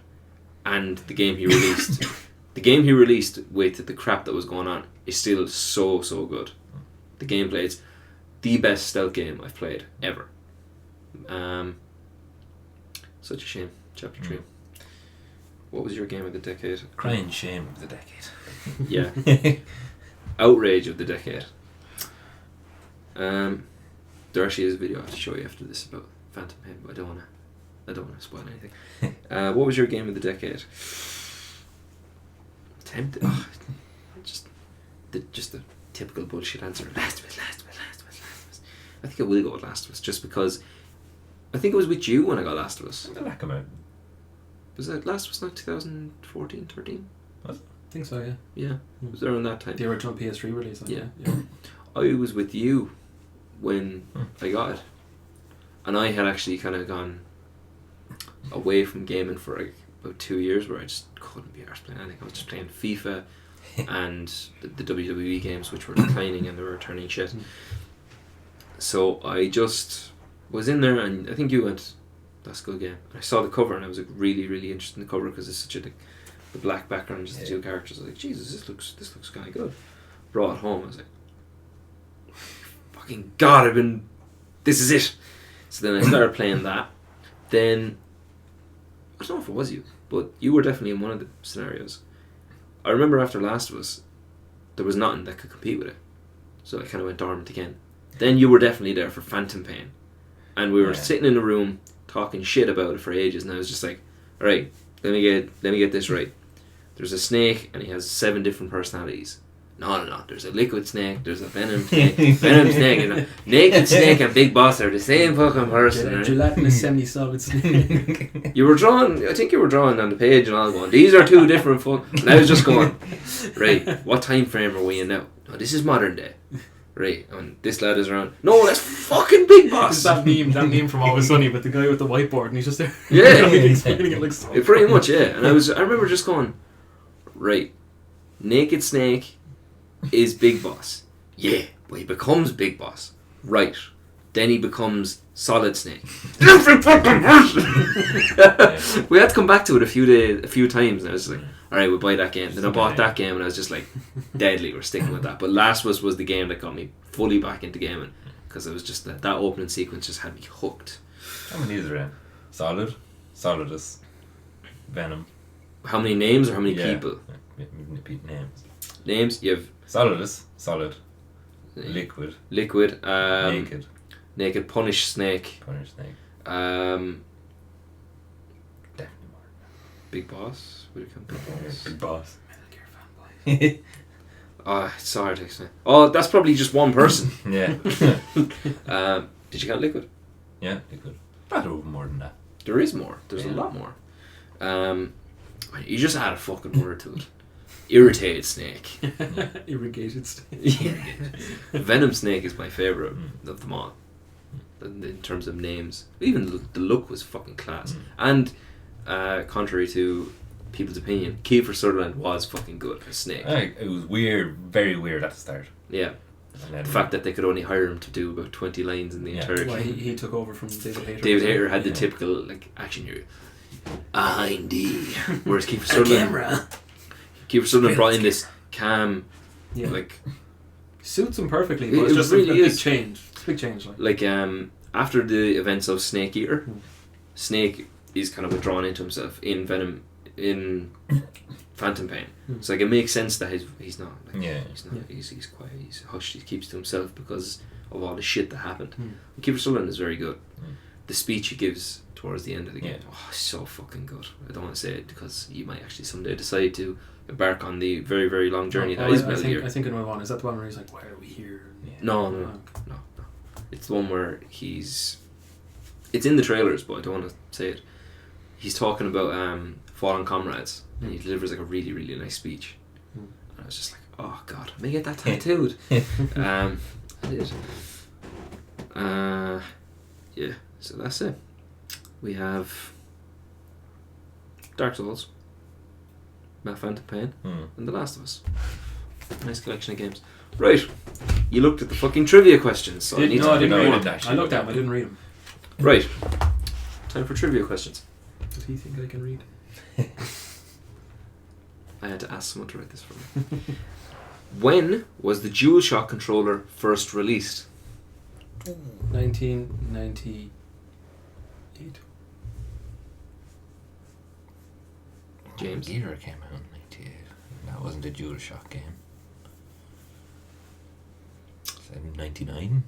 [SPEAKER 1] And the game he released, with the crap that was going on, is still so good. The gameplay is the best stealth game I've played ever. Such a shame. Chapter 3. What was your game of the decade?
[SPEAKER 2] Crying shame of the decade.
[SPEAKER 1] Yeah. Outrage of the decade. There actually is a video I have to show you after this about Phantom Pain, but I don't wanna spoil anything. What was your game of the decade? Tempted. Just the typical bullshit answer. Last of Us. I think I will go with Last of Us, just because I think it was with you when I got Last of Us.
[SPEAKER 2] When did that come out?
[SPEAKER 1] Was that Last of Us not 2014, 13?
[SPEAKER 3] I think so, yeah.
[SPEAKER 1] Yeah, it was around that time.
[SPEAKER 3] The original PS3 release.
[SPEAKER 1] Yeah. I was with you when I got it. And I had actually kind of gone away from gaming for like about 2 years where I just couldn't be arsed playing anything. I was just playing FIFA and the WWE games, which were declining and they were turning shit. So I just was in there, and I think you went, that's a good game. And I saw the cover and I was like really, really interested in the cover because it's such the black background, just the two characters. I was like, Jesus, this looks kind of good. Brought it home, I was like, fucking God, this is it. So then I started playing that. Then, I don't know if it was you, but you were definitely in one of the scenarios. I remember after Last of Us, there was nothing that could compete with it. So I kind of went dormant again. Then you were definitely there for Phantom Pain. And we were sitting in a room talking shit about it for ages, and I was just like, alright, let me get this right. There's a snake and he has 7 different personalities. No, there's a liquid snake, there's a venom snake, and a naked snake and Big Boss are the same fucking person. Right?
[SPEAKER 3] Gelatinous semi-solid snake.
[SPEAKER 1] I think you were drawing on the page and all going, these are 2 different and I was just going, right, what time frame are we in now? No, this is modern day. Right, and this lad is around. No, that's fucking Big Boss.
[SPEAKER 3] It's that meme from Always Sunny with the guy with the whiteboard and he's just there.
[SPEAKER 1] Yeah.
[SPEAKER 3] Explaining it like so.
[SPEAKER 1] Pretty much, yeah. And I remember just going, right, Naked Snake is Big Boss. Yeah, but he becomes Big Boss. Right. Then he becomes Solid Snake.
[SPEAKER 2] Yeah.
[SPEAKER 1] We had to come back to it a few times, and I was just like, alright, we'll buy that game. Then I bought that game, and I was just like, deadly, we're sticking with that. But Last of Us was the game that got me fully back into gaming, because it was just that opening sequence just had me hooked.
[SPEAKER 2] How many is there in? Solid, Solidus, Venom.
[SPEAKER 1] How many names or how many people?
[SPEAKER 2] Repeat names.
[SPEAKER 1] Names, you have
[SPEAKER 2] Solidus, Solid, Liquid,
[SPEAKER 1] Naked, Punish Snake,
[SPEAKER 2] Snake.
[SPEAKER 1] Definitely
[SPEAKER 2] more.
[SPEAKER 1] Big Boss. Would it come Big Boss?
[SPEAKER 2] Big Boss.
[SPEAKER 3] Metal Gear fanboy.
[SPEAKER 1] Oh, it's so hard to explain. Oh, that's probably just one person.
[SPEAKER 2] Yeah.
[SPEAKER 1] Did you count Liquid?
[SPEAKER 2] Yeah, Liquid. Not over more than that.
[SPEAKER 1] There is more. There's a lot more. You just add a fucking word to it. Irritated Snake.
[SPEAKER 3] Irrigated Snake.
[SPEAKER 1] Venom Snake is my favourite of them all. In terms of names. Even the look was fucking class. And contrary to people's opinion, Kiefer Sutherland was fucking good as Snake.
[SPEAKER 2] It was weird, very weird at the start.
[SPEAKER 1] Yeah.
[SPEAKER 2] And then
[SPEAKER 1] The fact that they could only hire him to do about 20 lines in the entire
[SPEAKER 3] Well,
[SPEAKER 1] game.
[SPEAKER 3] he took over from David Hayter.
[SPEAKER 1] David Hayter had the typical action hero. Hindy. Whereas Kiefer Sutherland brought in this calm,
[SPEAKER 3] suits him perfectly, but
[SPEAKER 1] It
[SPEAKER 3] it's just
[SPEAKER 1] really
[SPEAKER 3] a big
[SPEAKER 1] is.
[SPEAKER 3] change. It's a big change.
[SPEAKER 1] After the events of Snake Eater, Snake is kind of withdrawn into himself in Venom, in Phantom Pain. So it makes sense that he's not. He's quiet. He's hushed. He keeps to himself because of all the shit that happened. Kiefer Sutherland is very good. The speech he gives towards the end of the game, so fucking good. I don't want to say it because you might actually someday decide to embark on the very, very long journey that is Metal Gear.
[SPEAKER 3] I think I know one. Is that the one where he's like, "Why are we here?"
[SPEAKER 1] No. It's the one where it's in the trailers, but I don't want to say it. He's talking about fallen comrades, and he delivers a really, really nice speech. And I was just like, oh god, I may get that tattooed. I did. Yeah, so that's it. We have Dark Souls, Phantom Pain, and The Last of Us. Nice collection of games. Right, you looked at the fucking trivia questions, so I didn't
[SPEAKER 3] read
[SPEAKER 1] them.
[SPEAKER 3] them. I looked at them, I didn't read them.
[SPEAKER 1] Right, time for trivia questions.
[SPEAKER 3] Does he think I can read?
[SPEAKER 1] I had to ask someone to write this for me. When was the DualShock controller first released?
[SPEAKER 3] 1998.
[SPEAKER 1] James?
[SPEAKER 2] Gear came out in 98. That wasn't a DualShock game. 99?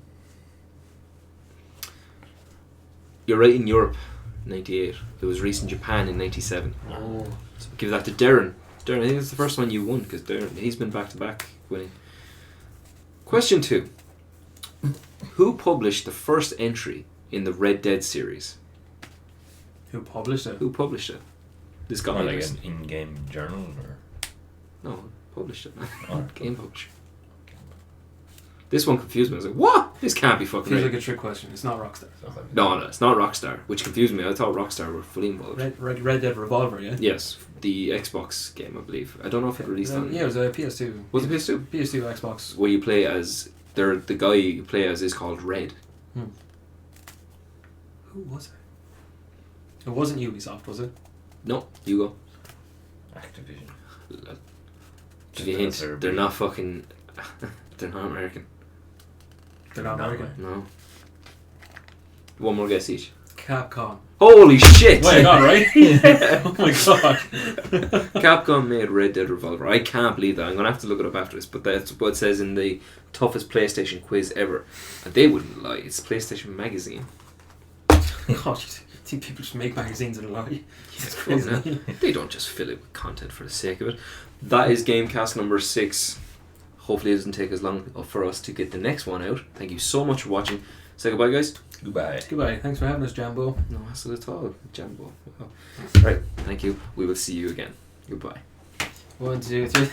[SPEAKER 1] You're right, in Europe, 98. It was released in Japan in 97.
[SPEAKER 3] Oh.
[SPEAKER 1] So give that to Darren. Darren, I think it's the first one you won, because Darren, he's been back-to-back winning. Question 2. Who published the first entry in the Red Dead series?
[SPEAKER 3] Who published it?
[SPEAKER 1] Who published it? This got me
[SPEAKER 2] Like
[SPEAKER 1] interested.
[SPEAKER 2] an in-game journal or?
[SPEAKER 1] No, published it, man.
[SPEAKER 2] Oh.
[SPEAKER 1] Game publisher. This one confused me. I was like, what? This can't be fucking
[SPEAKER 3] Feels
[SPEAKER 1] right.
[SPEAKER 3] like a trick question. It's not Rockstar.
[SPEAKER 1] No, it's not Rockstar, which confused me. I thought Rockstar were fully involved.
[SPEAKER 3] Red Dead Revolver, yeah?
[SPEAKER 1] Yes, the Xbox game, I believe. I don't know if it released on...
[SPEAKER 3] Yeah, it was a PS2.
[SPEAKER 1] Was it PS2?
[SPEAKER 3] PS2, Xbox.
[SPEAKER 1] Where you play as... The guy you play as is called Red.
[SPEAKER 3] Who was it? It wasn't Ubisoft, was it?
[SPEAKER 1] No, you go.
[SPEAKER 2] Activision.
[SPEAKER 1] Give you a hint. They're not fucking... They're not American.
[SPEAKER 3] They're not American.
[SPEAKER 1] No. One more guess each.
[SPEAKER 3] Capcom.
[SPEAKER 1] Holy shit!
[SPEAKER 3] Wait, I got it right? Oh my god.
[SPEAKER 1] Capcom made Red Dead Revolver. I can't believe that. I'm going to have to look it up after this, but that's what it says in the toughest PlayStation quiz ever. And they wouldn't lie. It's PlayStation Magazine.
[SPEAKER 3] God, you think people just make magazines and lie?
[SPEAKER 1] It's crazy. They don't just fill it with content for the sake of it. That is GameCast number 6. Hopefully it doesn't take as long for us to get the next one out. Thank you so much for watching. Say goodbye, guys.
[SPEAKER 2] Goodbye.
[SPEAKER 3] Goodbye. Thanks for having us, Jambo.
[SPEAKER 1] No hassle at all, Jambo. Right, thank you. We will see you again. Goodbye.
[SPEAKER 3] 1, 2, 3.